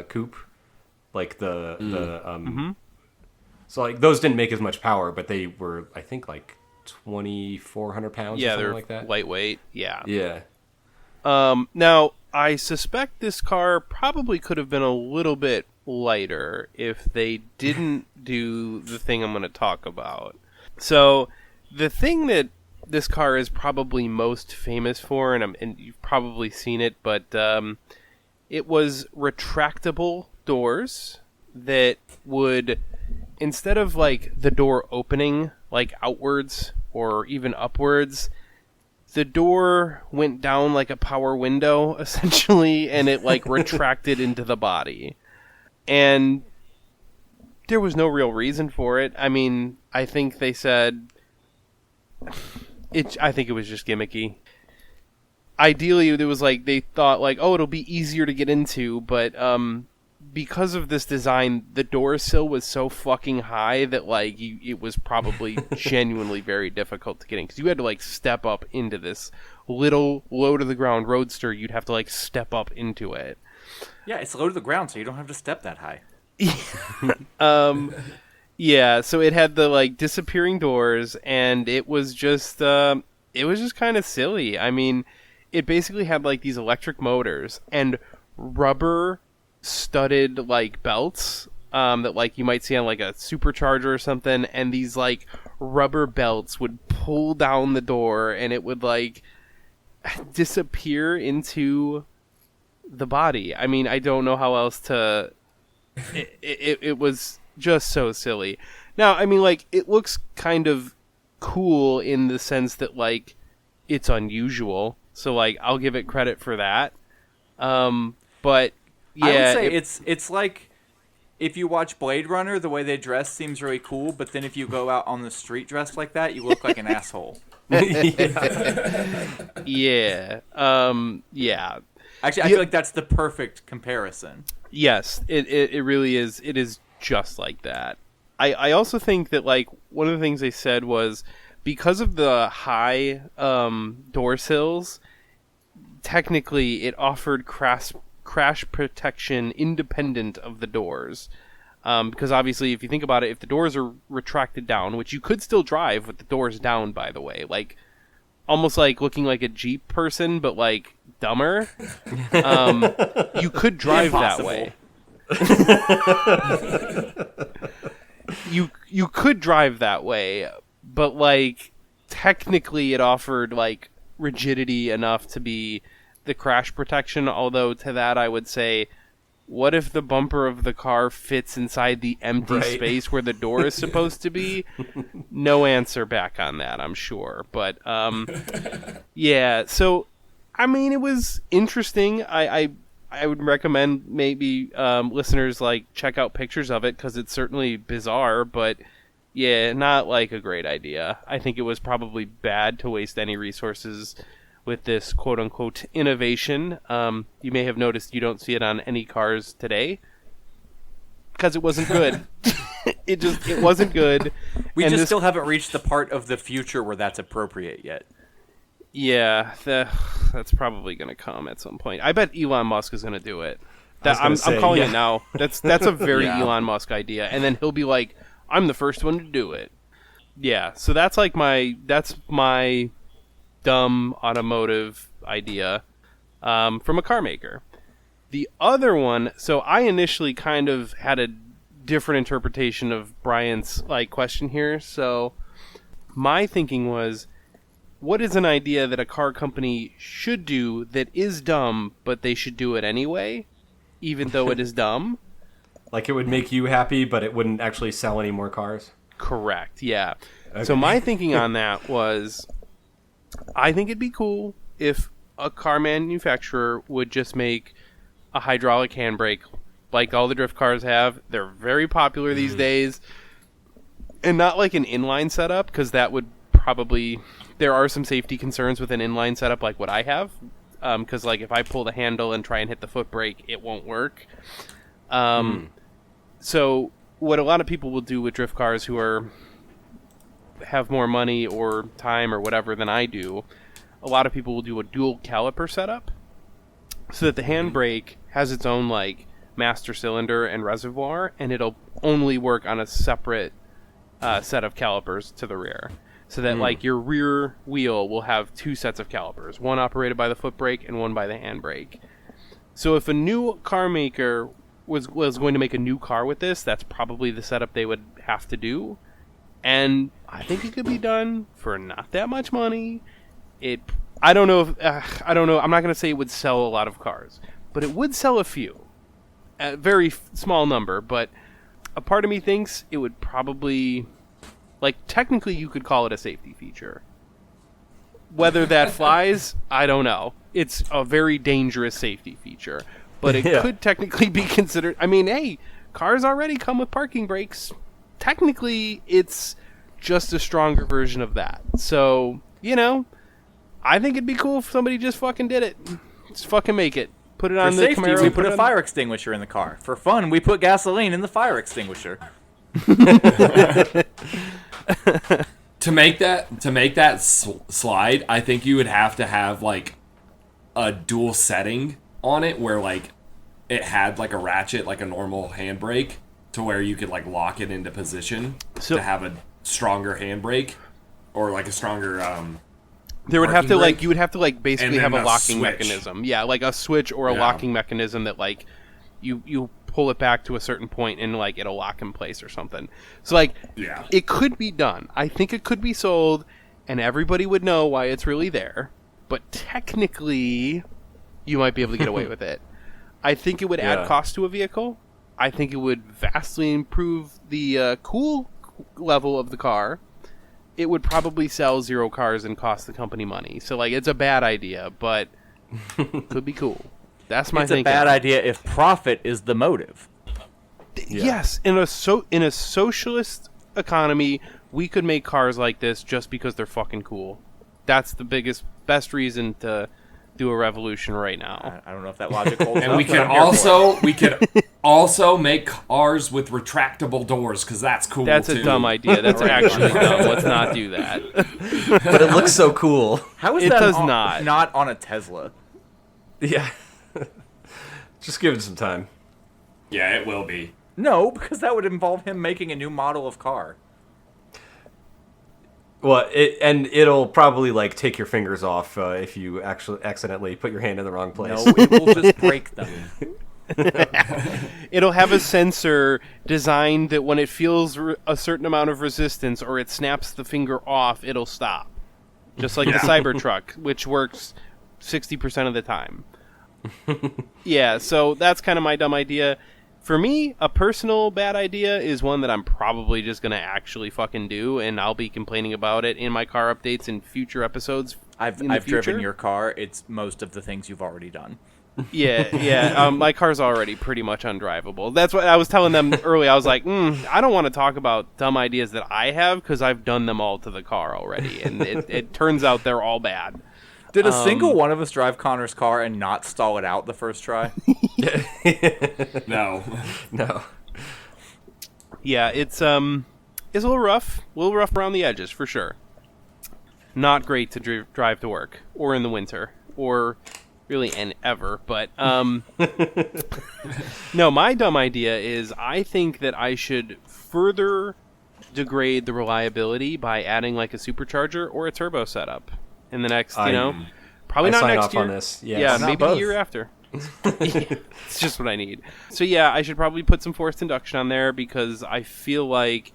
coupe, like so like those didn't make as much power, but they were, I think, like 2,400 pounds. Yeah, or something they're like that. lightweight. Yeah. Yeah. Now I suspect this car probably could have been a little bit lighter if they didn't do the thing I'm going to talk about. So the thing that this car is probably most famous for, and you've probably seen it, but it was retractable doors that would, instead of like the door opening like outwards or even upwards, the door went down like a power window essentially, and it like retracted into the body. And there was no real reason for it. I mean, I think they said I think it was just gimmicky. Ideally, it was like they thought like, oh, it'll be easier to get into, but because of this design, the door sill was so fucking high that like it was probably genuinely very difficult to get in, because you had to like step up into this little low to the ground roadster. You'd have to like step up into it. Yeah, it's low to the ground, so you don't have to step that high. Yeah, so it had the like disappearing doors, and it was just kind of silly. I mean, it basically had like these electric motors and rubber studded like belts that like you might see on like a supercharger or something, and these like rubber belts would pull down the door and it would like disappear into the body. I mean, I don't know how else to it was just so silly. Now, I mean, like, it looks kind of cool in the sense that like it's unusual, so like I'll give it credit for that. But yeah, I would say it's like if you watch Blade Runner, the way they dress seems really cool, but then if you go out on the street dressed like that, you look like an asshole. Yeah. Yeah. Actually, I feel like that's the perfect comparison. Yes, it really is. It is just like that. I also think that like one of the things they said was because of the high door sills, technically it offered crash protection independent of the doors. Because obviously, if you think about it, if the doors are retracted down, which you could still drive with the doors down, by the way, like almost like looking like a Jeep person, but like dumber, you could drive that way. You could drive that way, but like technically it offered like rigidity enough to be the crash protection. Although to that I would say, what if the bumper of the car fits inside the empty space where the door is supposed to be? No answer back on that, I'm sure. But yeah, so I mean, it was interesting. I would recommend maybe listeners like check out pictures of it, because it's certainly bizarre, but yeah, not like a great idea. I think it was probably bad to waste any resources with this quote-unquote innovation. You may have noticed you don't see it on any cars today because it wasn't good. It wasn't good. We still haven't reached the part of the future where that's appropriate yet. Yeah, that's probably going to come at some point. I bet Elon Musk is going to do it. I'm calling it now. That's a very Elon Musk idea, and then he'll be like, "I'm the first one to do it." Yeah, so that's my dumb automotive idea from a car maker. The other one, so I initially kind of had a different interpretation of Brian's like question here. So my thinking was, what is an idea that a car company should do that is dumb, but they should do it anyway, even though it is dumb? Like it would make you happy, but it wouldn't actually sell any more cars? Correct, yeah. Okay. So my thinking on that was, I think it'd be cool if a car manufacturer would just make a hydraulic handbrake like all the drift cars have. They're very popular these days. And not like an inline setup, because that would probably... There are some safety concerns with an inline setup like what I have. because like if I pull the handle and try and hit the foot brake, it won't work. So what a lot of people will do with drift cars who have more money or time or whatever than I do, a lot of people will do a dual caliper setup so that the handbrake has its own like master cylinder and reservoir, and it'll only work on a separate set of calipers to the rear. So that like your rear wheel will have two sets of calipers, one operated by the foot brake and one by the handbrake. So if a new car maker was going to make a new car with this, that's probably the setup they would have to do. And I think it could be done for not that much money. I don't know. I'm not going to say it would sell a lot of cars, but it would sell a few. A very small number, but a part of me thinks it would probably... Like, technically, you could call it a safety feature. Whether that flies, I don't know. It's a very dangerous safety feature. But it could technically be considered... I mean, hey, cars already come with parking brakes. Technically, it's just a stronger version of that. So, you know, I think it'd be cool if somebody just fucking did it. Just fucking make it. Put it on For the safety, Camaro. we put a fire extinguisher in the car. For fun, we put gasoline in the fire extinguisher. To make that slide, I think you would have to have like a dual setting on it where like it had like a ratchet, like a normal handbrake, to where you could like lock it into position to have a stronger handbrake or like a stronger there would have to brake, like you would have to like basically have a locking switch. mechanism. Yeah, like a switch or a locking mechanism that like you pull it back to a certain point and like it'll lock in place or something. So like it could be done. I think it could be sold and everybody would know why it's really there. But technically you might be able to get away with it. I think it would add cost to a vehicle. I think it would vastly improve the cool level of the car. It would probably sell 0 cars and cost the company money. So like it's a bad idea, but could be cool. That's my thinking. It's a bad idea if profit is the motive. Yes, in a socialist economy, we could make cars like this just because they're fucking cool. That's the best reason to do a revolution right now. I don't know if that logic holds and up. we could also make cars with retractable doors because that's cool. That's too. a dumb idea. That's actually dumb. Let's not do that. But it looks so cool. How is it that does not on a Tesla? Yeah. Just give it some time. Yeah, it will be. No, because that would involve him making a new model of car. Well, it'll probably like take your fingers off if you actually accidentally put your hand in the wrong place. No, it will just break them. It'll have a sensor designed that when it feels a certain amount of resistance or it snaps the finger off, it'll stop. Just like the Cybertruck, which works 60% of the time. Yeah, so that's kind of my dumb idea. For me, a personal bad idea is one that I'm probably just going to actually fucking do, and I'll be complaining about it in my car updates in future episodes. I've driven your car. It's most of the things you've already done. Yeah. My car's already pretty much undrivable. That's what I was telling them early. I was like, I don't want to talk about dumb ideas that I have because I've done them all to the car already, and it turns out they're all bad. Did a single one of us drive Connor's car and not stall it out the first try? No. Yeah, it's a little rough around the edges for sure. Not great to drive to work or in the winter or really ever. But no, my dumb idea is I think that I should further degrade the reliability by adding like a supercharger or a turbo setup. In the next, probably not next year. On this. Yeah, maybe both. the year after. It's just what I need. So yeah, I should probably put some forced induction on there because I feel like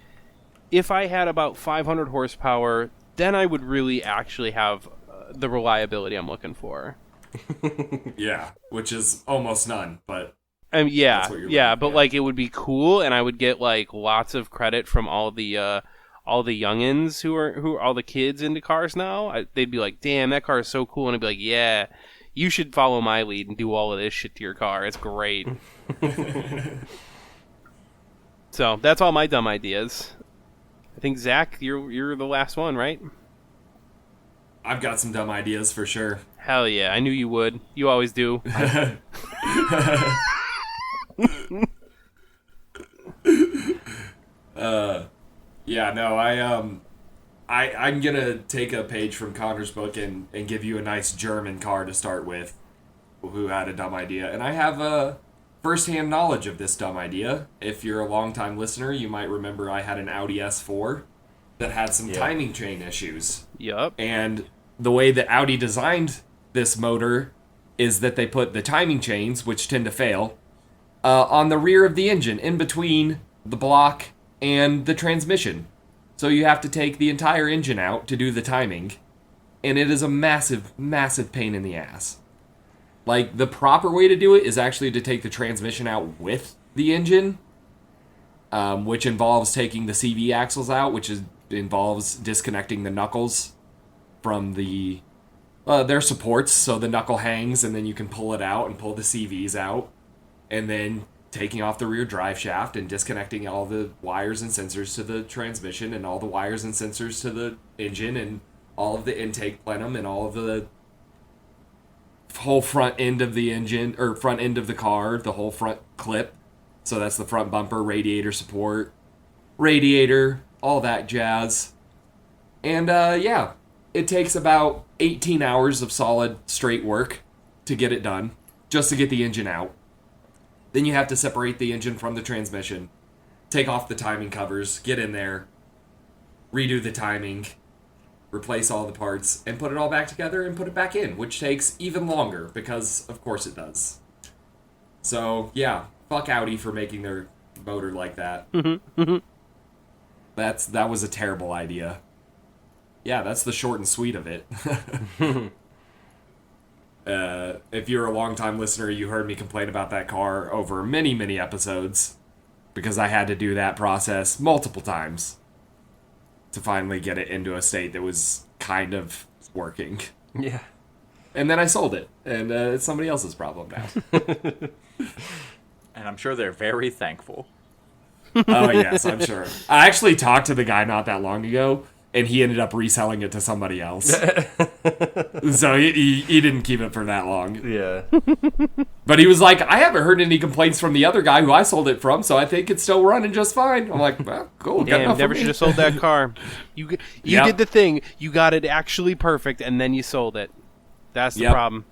if I had about 500 horsepower, then I would really actually have the reliability I'm looking for. Yeah, which is almost none, but but at. like it would be cool, and I would get like lots of credit from all the youngins who are all the kids into cars now. They'd be like, "Damn, that car is so cool," and I'd be like, "Yeah, you should follow my lead and do all of this shit to your car. It's great." So that's all my dumb ideas. I think Zach, you're the last one, right? I've got some dumb ideas for sure. Hell yeah, I knew you would. You always do. Yeah, no, I'm gonna take a page from Connor's book and give you a nice German car to start with, who had a dumb idea, and I have first-hand knowledge of this dumb idea. If you're a long-time listener, you might remember I had an Audi S4 that had some timing chain issues. Yup. And the way that Audi designed this motor is that they put the timing chains, which tend to fail, on the rear of the engine, in between the block and the transmission. So you have to take the entire engine out to do the timing, and it is a massive, massive pain in the ass. Like, the proper way to do it is actually to take the transmission out with the engine, which involves taking the CV axles out, involves disconnecting the knuckles from their supports, so the knuckle hangs, and then you can pull it out and pull the CVs out, and then taking off the rear drive shaft and disconnecting all the wires and sensors to the transmission and all the wires and sensors to the engine and all of the intake plenum and all of the whole front end of the engine, or front end of the car, the whole front clip. So that's the front bumper, radiator support, radiator, all that jazz. And yeah, it takes about 18 hours of solid straight work to get it done, just to get the engine out. Then you have to separate the engine from the transmission, take off the timing covers, get in there, redo the timing, replace all the parts, and put it all back together and put it back in, which takes even longer, because of course it does. So, yeah, fuck Audi for making their motor like that. That was a terrible idea. Yeah, that's the short and sweet of it. If you're a long-time listener, you heard me complain about that car over many, many episodes, because I had to do that process multiple times to finally get it into a state that was kind of working. Yeah. And then I sold it, and it's somebody else's problem now. And I'm sure they're very thankful. Oh, yes, I'm sure. I actually talked to the guy not that long ago, and he ended up reselling it to somebody else. So he didn't keep it for that long. Yeah. But he was like, I haven't heard any complaints from the other guy who I sold it from, so I think it's still running just fine. I'm like, well, cool. Damn, never should have sold that car. You did the thing. You got it actually perfect, and then you sold it. That's the problem.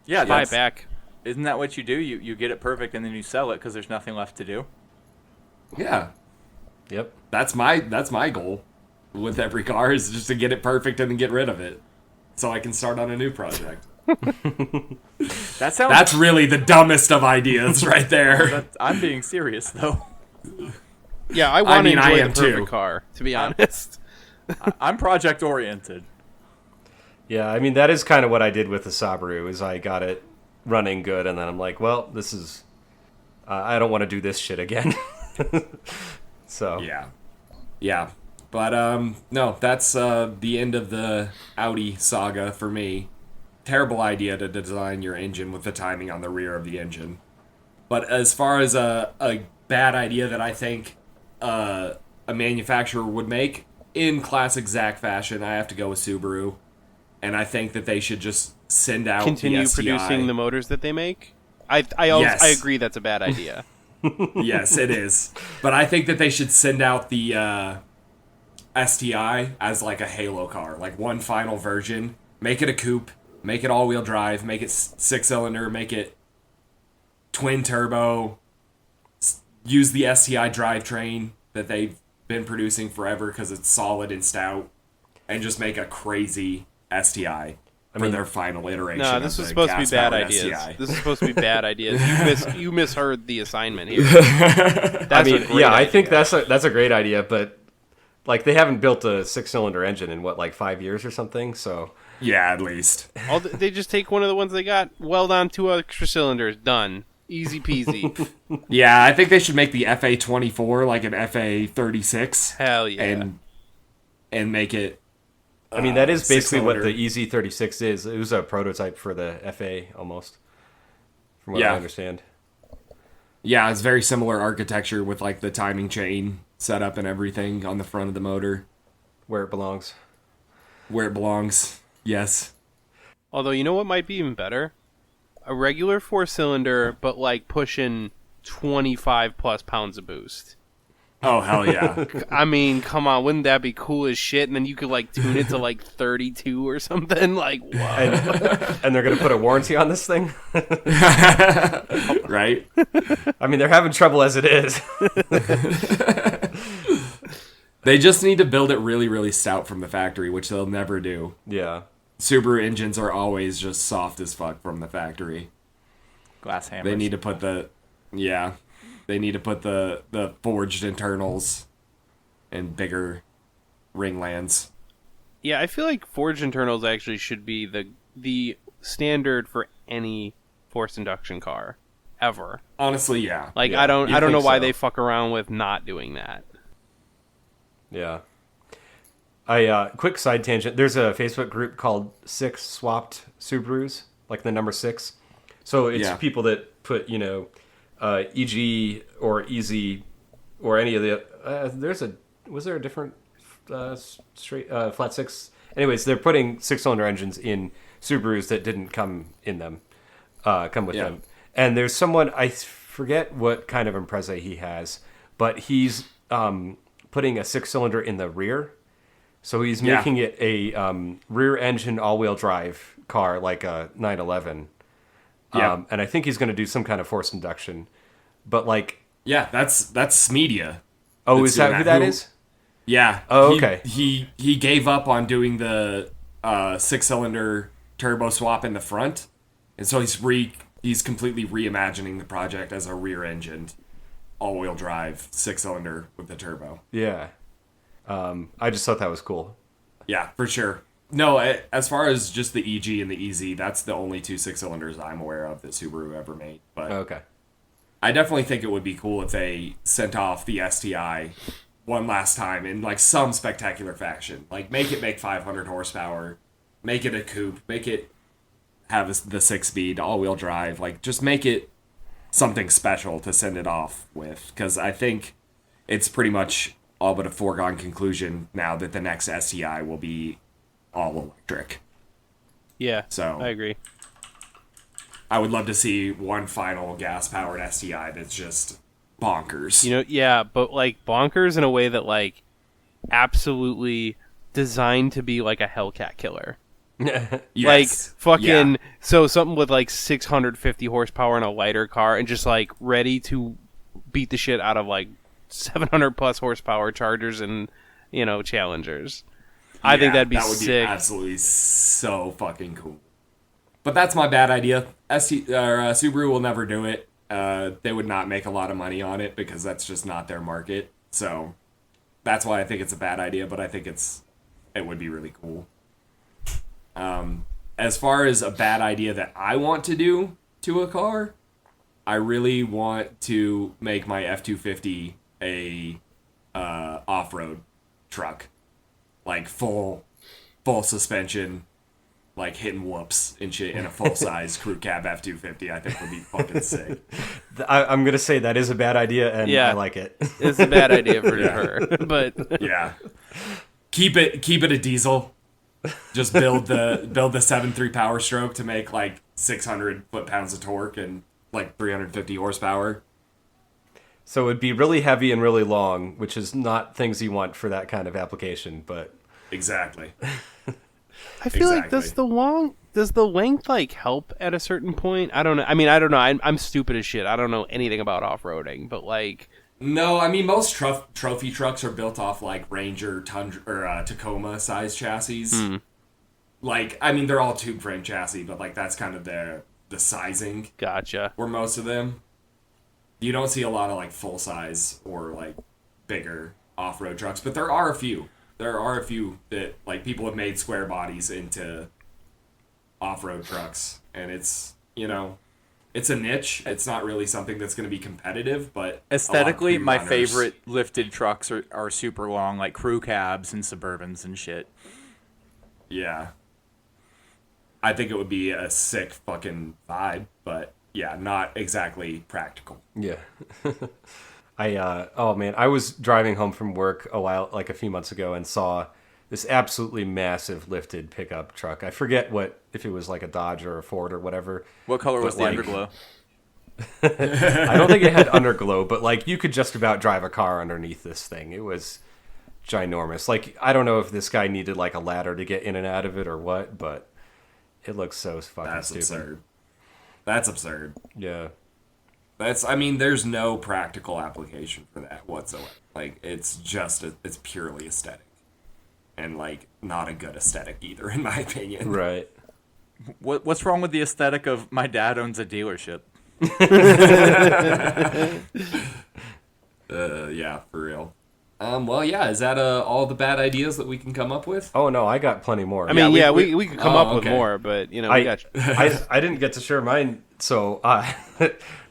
Yeah, buy it back. Isn't that what you do? You get it perfect, and then you sell it because there's nothing left to do. Yeah. Yep. That's my goal with every car, is just to get it perfect and then get rid of it, so I can start on a new project. That's really the dumbest of ideas right there. I'm being serious though. Yeah, I want to enjoy the perfect car, to be honest. I'm project oriented. Yeah, I mean, that is kind of what I did with the Subaru, is I got it running good, and then I'm like, well, this is I don't want to do this shit again. So yeah, but no, that's the end of the Audi saga for me. Terrible idea to design your engine with the timing on the rear of the engine. But as far as a bad idea that I think a manufacturer would make, in classic Zach fashion, I have to go with Subaru. And I think that they should just send out continue the STI. Producing the motors that they make. I agree that's a bad idea. Yes, it is. But I think that they should send out the STI as like a Halo car, like one final version. Make it a coupe, make it all-wheel drive, make it 6-cylinder, make it twin turbo. Use the STI drivetrain that they've been producing forever because it's solid and stout, and just make a crazy STI for their final iteration. No, this is supposed to be bad ideas. STI. This is supposed to be bad ideas. You misheard the assignment here. I think that's a great idea, but like they haven't built a 6-cylinder engine in what, like 5 years or something. So yeah, at least they just take one of the ones they got, weld on 2 extra cylinders, done, easy peasy. Yeah, I think they should make the FA24 like an FA36. Hell yeah, and make it. I mean, that is basically what the EZ36 is. It was a prototype for the FA, almost, from what I understand. Yeah, it's very similar architecture with, like, the timing chain setup and everything on the front of the motor. Where it belongs. Where it belongs, yes. Although, you know what might be even better? A regular 4-cylinder, but like pushing 25 plus pounds of boost. Oh, hell yeah. I mean, come on, wouldn't that be cool as shit? And then you could like tune it to like 32 or something. Like, wow. And they're going to put a warranty on this thing? Right? I mean, they're having trouble as it is. They just need to build it really, really stout from the factory, which they'll never do. Yeah. Subaru engines are always just soft as fuck from the factory. Glass hammers. They need to put the forged internals and bigger ringlands. Yeah, I feel like forged internals actually should be the standard for any forced induction car ever. Honestly, yeah. Like, Yeah, I don't you'd know think why so. they fuck around with not doing that. Yeah. Quick side tangent. There's a Facebook group called 6 Swapped Subarus, like the number 6. So it's people that put, EG or Easy or any of the... was there a different straight flat 6? Anyways, they're putting 6-cylinder engines in Subarus that didn't come in them, come with them. And there's someone, I forget what kind of Impreza he has, but he's putting a 6-cylinder in the rear. So he's making it a rear engine all-wheel drive car, like a 911. And I think he's going to do some kind of forced induction. But like... Yeah, that's Smedia. Oh, is that who that is? Yeah. Oh, okay. He gave up on doing the 6-cylinder turbo swap in the front. And so he's completely reimagining the project as a rear-engined all-wheel drive 6-cylinder with the turbo. Yeah. I just thought that was cool. Yeah, for sure. No, as far as just the EG and the EZ, that's the only 2 6-cylinders I'm aware of that Subaru ever made. But okay. I definitely think it would be cool if they sent off the STI one last time in like some spectacular fashion. Like make 500 horsepower, make it a coupe, make it have the 6-speed all-wheel drive. Like just make it something special to send it off with, because I think it's pretty much all but a foregone conclusion now that the next STI will be all electric. Yeah, so I agree. I would love to see one final gas-powered STI that's just bonkers. But like bonkers in a way that like absolutely designed to be like a Hellcat killer. Yes. Like fucking so something with like 650 horsepower in a lighter car and just like ready to beat the shit out of like 700 plus horsepower Chargers and Challengers. I think that would sick. Be absolutely so fucking cool. But that's my bad idea. Subaru will never do it. They would not make a lot of money on it because that's just not their market. So that's why I think it's a bad idea. But I think it would be really cool. As far as a bad idea that I want to do to a car, I really want to make my F-250 a off-road truck, like full suspension, like hitting whoops and shit in a full-size crew cab F-250. I think would be fucking sick. I'm gonna say that is a bad idea, and I like it. It's a bad idea for her, but yeah, keep it a diesel. Just build the 7.3 Power Stroke to make like 600 foot-pounds of torque and like 350 horsepower. So it'd be really heavy and really long, which is not things you want for that kind of application, but... Exactly. I feel like does the length like help at a certain point? I don't know. I mean, I don't know. I'm stupid as shit. I don't know anything about off-roading, but like... No, I mean, most trophy trucks are built off like Ranger, Tundra, or Tacoma size chassis. Like, I mean, they're all tube frame chassis, but like that's kind of the sizing. Gotcha. For most of them. You don't see a lot of like full size or like bigger off-road trucks, but there are a few. There are a few that like people have made square bodies into off-road trucks, and it's it's a niche. It's not really something that's going to be competitive, but aesthetically, my favorite lifted trucks are super long, like crew cabs and Suburbans and shit. Yeah, I think it would be a sick fucking vibe, but. Yeah, not exactly practical. Yeah. I was driving home from work a few months ago and saw this absolutely massive lifted pickup truck. I forget if it was like a Dodge or a Ford or whatever. What color was the underglow? I don't think it had underglow, but like you could just about drive a car underneath this thing. It was ginormous. Like, I don't know if this guy needed like a ladder to get in and out of it or what, but it looks so fucking stupid. Absurd. That's absurd. Yeah. I mean, there's no practical application for that whatsoever. Like, it's purely aesthetic. And, like, not a good aesthetic either, in my opinion. Right. What's wrong with the aesthetic of my dad owns a dealership? Yeah, for real. Well, yeah, is that all the bad ideas that we can come up with? Oh, no, I got plenty more. I mean, we could come up with more, but, you know, we got... I didn't get to share mine, so...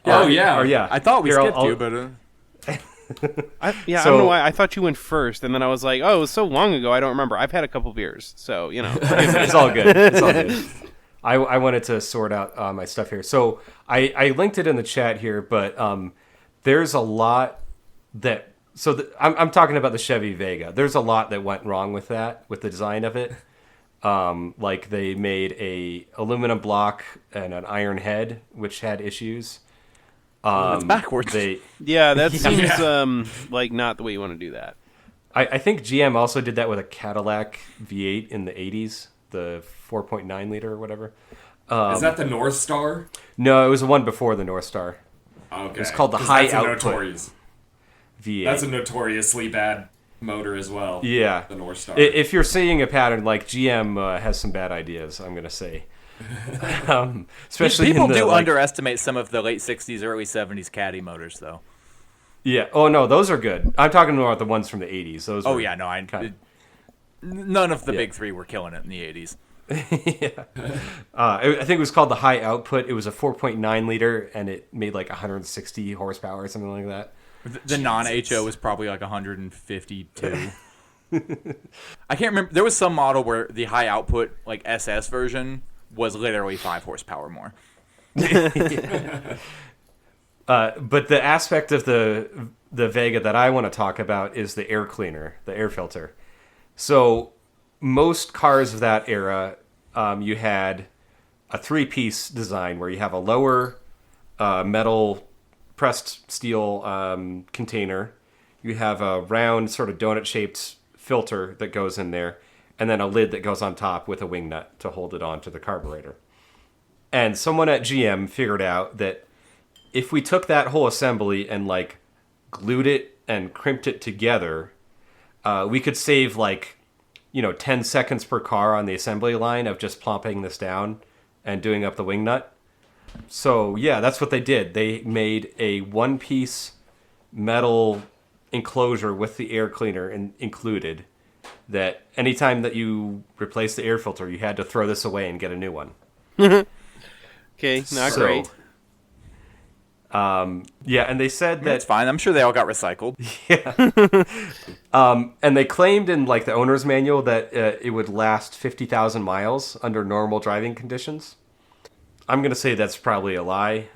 Oh, yeah. Or, yeah. I thought we skipped you, but... I don't know why. I thought you went first, and then I was like, oh, it was so long ago, I don't remember. I've had a couple beers, so, you know. It's all good. It's all good. I wanted to sort out my stuff here. So I linked it in the chat here, but there's a lot that... I'm talking about the Chevy Vega. There's a lot that went wrong with that, with the design of it. Like they made a aluminum block and an iron head, which had issues. That's backwards. That seems like not the way you want to do that. I think GM also did that with a Cadillac V8 in the 80s, the 4.9 liter or whatever. Is that the North Star? No, it was the one before the North Star. Okay. It's called the high output V8. That's a notoriously bad motor as well. Yeah. The North Star. If you're seeing a pattern, like GM has some bad ideas, I'm going to say. Especially people in the, do underestimate some of the late 60s, early 70s Caddy motors, though. Yeah. Oh, no, those are good. I'm talking about the ones from the 80s. Those. Oh, yeah, no, none of the big three were killing it in the 80s. Yeah. I think it was called the high output. It was a 4.9 liter, and it made like 160 horsepower or something like that. The non-HO was probably like 152. I can't remember. There was some model where the high output, like SS version, was literally 5 horsepower more. But the aspect of the Vega that I want to talk about is the air cleaner, the air filter. So most cars of that era, you had a 3-piece design where you have a lower metal pressed steel container. You have a round sort of donut-shaped filter that goes in there, and then a lid that goes on top with a wing nut to hold it onto the carburetor. And someone at GM figured out that if we took that whole assembly and like glued it and crimped it together, we could save 10 seconds per car on the assembly line of just plopping this down and doing up the wing nut. So yeah, that's what they did. They made a 1-piece metal enclosure with the air cleaner included, that anytime that you replace the air filter, you had to throw this away and get a new one. Okay, not great. Yeah, and they said that... That's fine. I'm sure they all got recycled. Yeah. And they claimed in like the owner's manual that it would last 50,000 miles under normal driving conditions. I'm going to say that's probably a lie.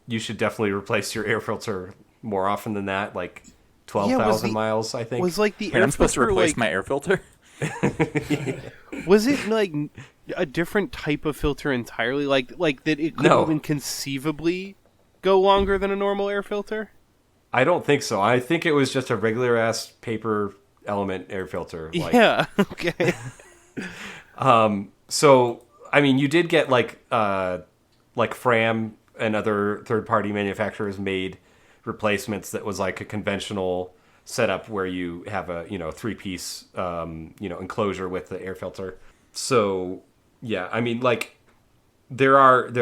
You should definitely replace your air filter more often than that, like 12,000 miles, I think. Was like the Wait, air I'm supposed to filter, replace my air filter? Was it like a different type of filter entirely? Like that it couldn't even conceivably go longer than a normal air filter? I don't think so. I think it was just a regular ass paper element air filter. Yeah. Okay. So I mean, you did get like Fram and other third-party manufacturers made replacements that was like a conventional setup where you have a 3-piece enclosure with the air filter. So yeah, I mean, like there was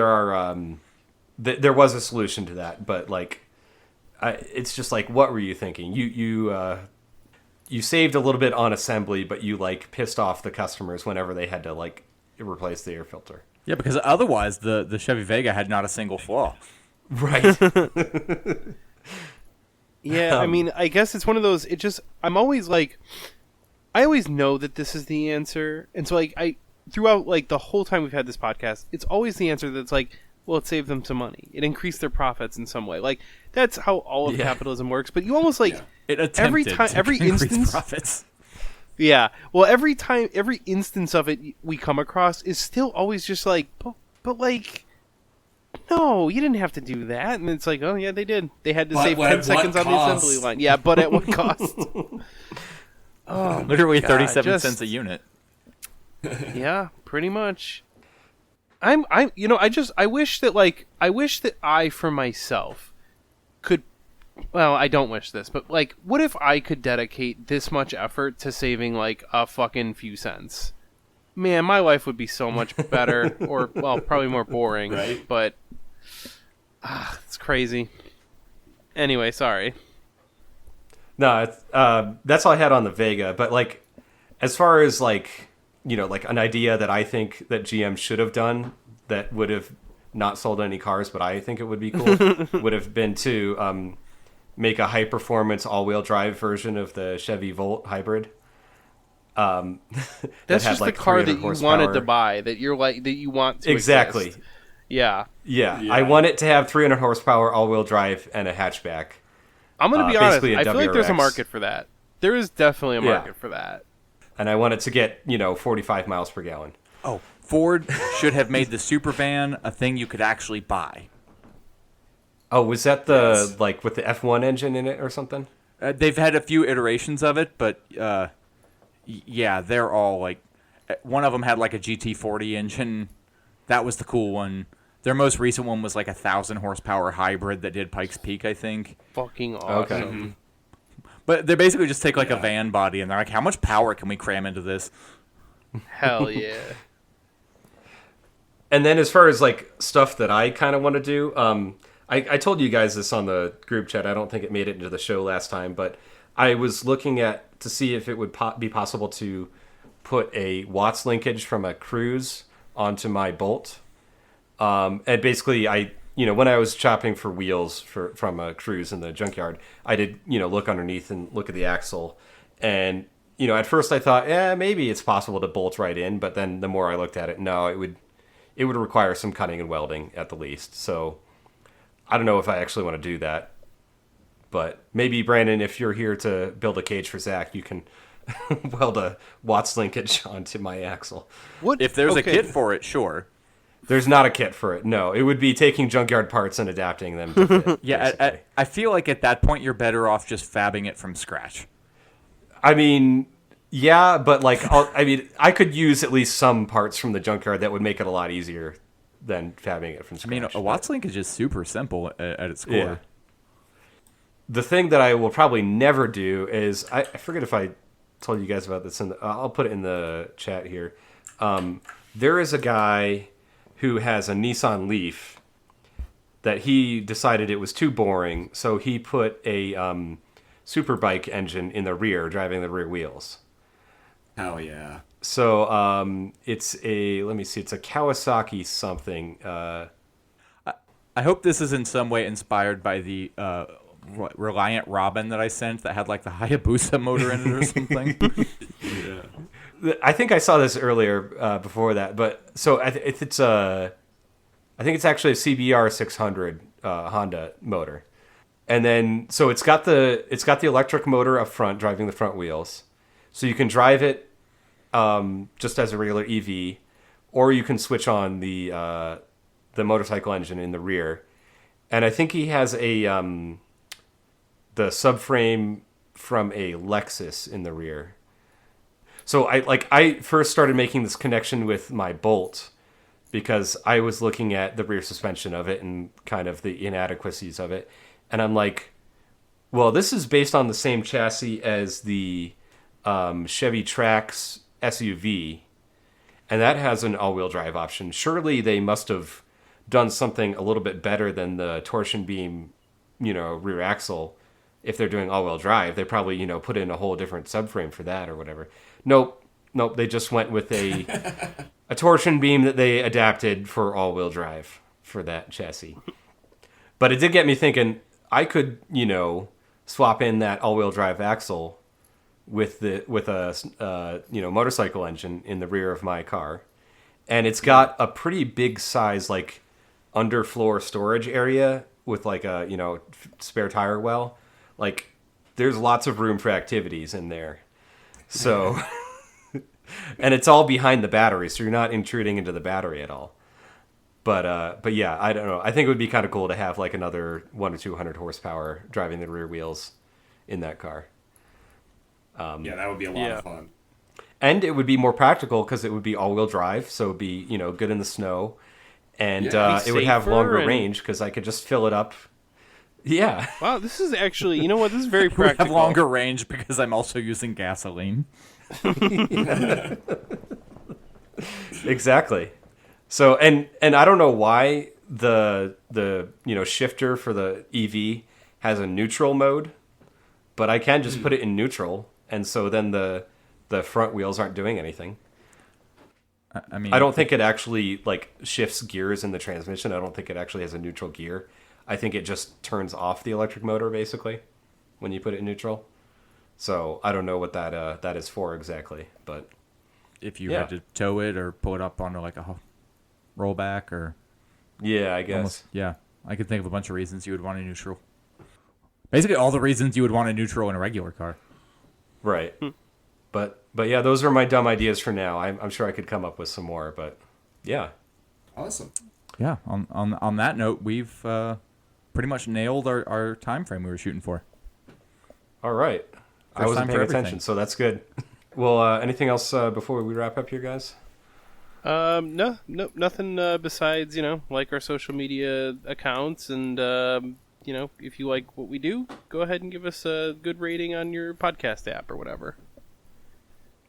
a solution to that, but like it's just like, what were you thinking? You saved a little bit on assembly, but you like pissed off the customers whenever they had to like replace the air filter. Yeah, because otherwise the Chevy Vega had not a single flaw. Right. Yeah, I mean, I guess it's one of those. I'm always like, I always know that this is the answer, and so like throughout like the whole time we've had this podcast, it's always the answer that's like, well, it saved them some money, it increased their profits in some way. Like that's how all of capitalism works. But you almost like it every time, every instance. Profits. Yeah. Well, every instance of it we come across is still always just like, but like, no, you didn't have to do that. And it's like, oh yeah, they did. They had to save 10 seconds on the assembly line. Yeah, but at what cost? Oh, literally God, 37 cents a unit. Yeah, pretty much. I wish that I for myself could. Well, I don't wish this, but like, what if I could dedicate this much effort to saving like a fucking few cents? Man, my life would be so much better, or well, probably more boring. Right. But it's crazy. Anyway, sorry. No, that's all I had on the Vega. But like, as far as like, you know, like an idea that I think that GM should have done that would have not sold any cars, but I think it would be cool, would have been to make a high performance all wheel drive version of the Chevy Volt hybrid. That's that had, just like, the car that 300 you horsepower. wanted to buy. That you're like that you want to Exactly. exist. Yeah. Yeah, I want it to have 300 horsepower all wheel drive and a hatchback. I'm going to be honest. basically a I feel like there's a WRX. market for that. There is definitely a market for that. And I want it to get, 45 miles per gallon. Oh, Ford should have made the super van a thing you could actually buy. Oh, was that the like with the F1 engine in it or something? They've had a few iterations of it, but yeah, they're all like. One of them had like a GT40 engine. That was the cool one. Their most recent one was like 1,000 horsepower hybrid that did Pikes Peak, I think. Fucking awesome. Okay. Mm-hmm. But they basically just take like a van body and they're like, how much power can we cram into this? Hell yeah. And then as far as like stuff that I kind of want to do, I told you guys this on the group chat. I don't think it made it into the show last time, but I was looking at to see if it would be possible to put a Watts linkage from a Cruise onto my Bolt. And basically, when I was shopping for wheels from a Cruise in the junkyard, I did, look underneath and look at the axle. And, at first I thought, maybe it's possible to bolt right in. But then the more I looked at it, no, it would require some cutting and welding at the least. So I don't know if I actually want to do that. But maybe, Brandon, if you're here to build a cage for Zach, you can weld a Watts linkage onto my axle. If there's a kit for it, sure. There's not a kit for it. No, it would be taking junkyard parts and adapting them to fit. Yeah, I feel like at that point you're better off just fabbing it from scratch. I mean, yeah, but like, I could use at least some parts from the junkyard that would make it a lot easier than fabbing it from scratch. I mean, a Watts linkage is super simple at its core. Yeah. The thing that I will probably never do is, I forget if I told you guys about this, I'll put it in the chat here. There is a guy who has a Nissan Leaf that he decided it was too boring, so he put a Superbike engine in the rear, driving the rear wheels. Oh, yeah. So it's a Kawasaki something. I hope this is in some way inspired by the Reliant Robin that I sent that had like the Hayabusa motor in it or something. Yeah. I think I saw this earlier before that, but so I think it's actually a CBR 600 Honda motor, and then so it's got the electric motor up front driving the front wheels, so you can drive it just as a regular EV, or you can switch on the motorcycle engine in the rear, and I think he has the subframe from a Lexus in the rear. So I first started making this connection with my Bolt because I was looking at the rear suspension of it and kind of the inadequacies of it. And I'm like, well, this is based on the same chassis as the Chevy Trax SUV, and that has an all-wheel drive option. Surely they must have done something a little bit better than the torsion beam, rear axle. If they're doing all-wheel drive, they probably, put in a whole different subframe for that or whatever. Nope. They just went with a torsion beam that they adapted for all-wheel drive for that chassis. But it did get me thinking, I could, swap in that all-wheel drive axle with a motorcycle engine in the rear of my car. And it's got a pretty big size, like, underfloor storage area with, like, a, spare tire well. Like, there's lots of room for activities in there. So, and it's all behind the battery, so you're not intruding into the battery at all. But yeah, I don't know. I think it would be kind of cool to have like another 100 or 200 horsepower driving the rear wheels in that car. Yeah, that would be a lot of fun. And it would be more practical because it would be all-wheel drive, so it would be, good in the snow. And it would have longer range because I could just fill it up. Yeah. Wow, this is actually, you know what? This is very We practical. have longer range because I'm also using gasoline. Exactly. So, and I don't know why the shifter for the EV has a neutral mode, but I can just put it in neutral, and so then the front wheels aren't doing anything. I mean, I don't think it actually like shifts gears in the transmission. I don't think it actually has a neutral gear. I think it just turns off the electric motor basically when you put it in neutral. So I don't know what that is for exactly, but if you had to tow it or pull it up onto like a rollback or yeah, I guess I could think of a bunch of reasons you would want a neutral. Basically, all the reasons you would want a neutral in a regular car. Right. But yeah, those are my dumb ideas for now. I'm sure I could come up with some more, but yeah. Awesome. Yeah. On that note, we've pretty much nailed our time frame we were shooting for. All right. I wasn't paying attention, so that's good. Well, anything else before we wrap up here, guys? No, nothing besides, like our social media accounts and, if you like what we do, go ahead and give us a good rating on your podcast app or whatever.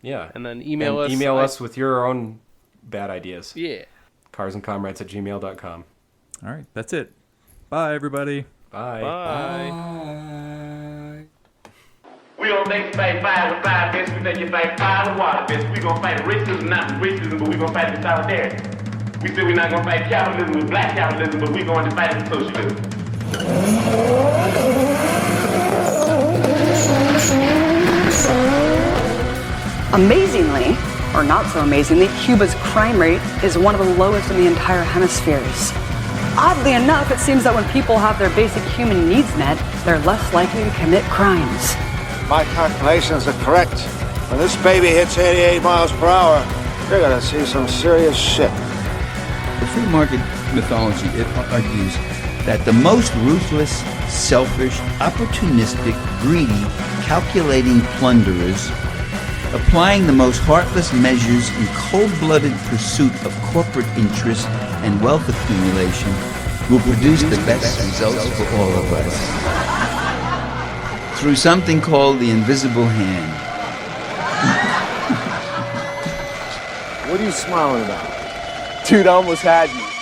Yeah. And then email us. Email us with your own bad ideas. Yeah. carsandcomrades@gmail.com. All right. That's it. Bye, everybody. Bye. Bye. Bye. We don't think you fight fire with fire fists, we think you fight fire with water fists. We gonna fight racism, not with racism, but we gonna fight with solidarity. We said we're not gonna fight capitalism with black capitalism, but we going to fight it with socialism. Amazingly, or not so amazingly, Cuba's crime rate is one of the lowest in the entire hemispheres. Oddly enough, it seems that when people have their basic human needs met, they're less likely to commit crimes. My calculations are correct. When this baby hits 88 miles per hour, you're gonna see some serious shit. The free market mythology, it argues that the most ruthless, selfish, opportunistic, greedy, calculating plunderers, applying the most heartless measures in cold-blooded pursuit of corporate interest and wealth accumulation, will produce the best results for all of us. Through something called the invisible hand. What are you smiling about? Dude, I almost had you.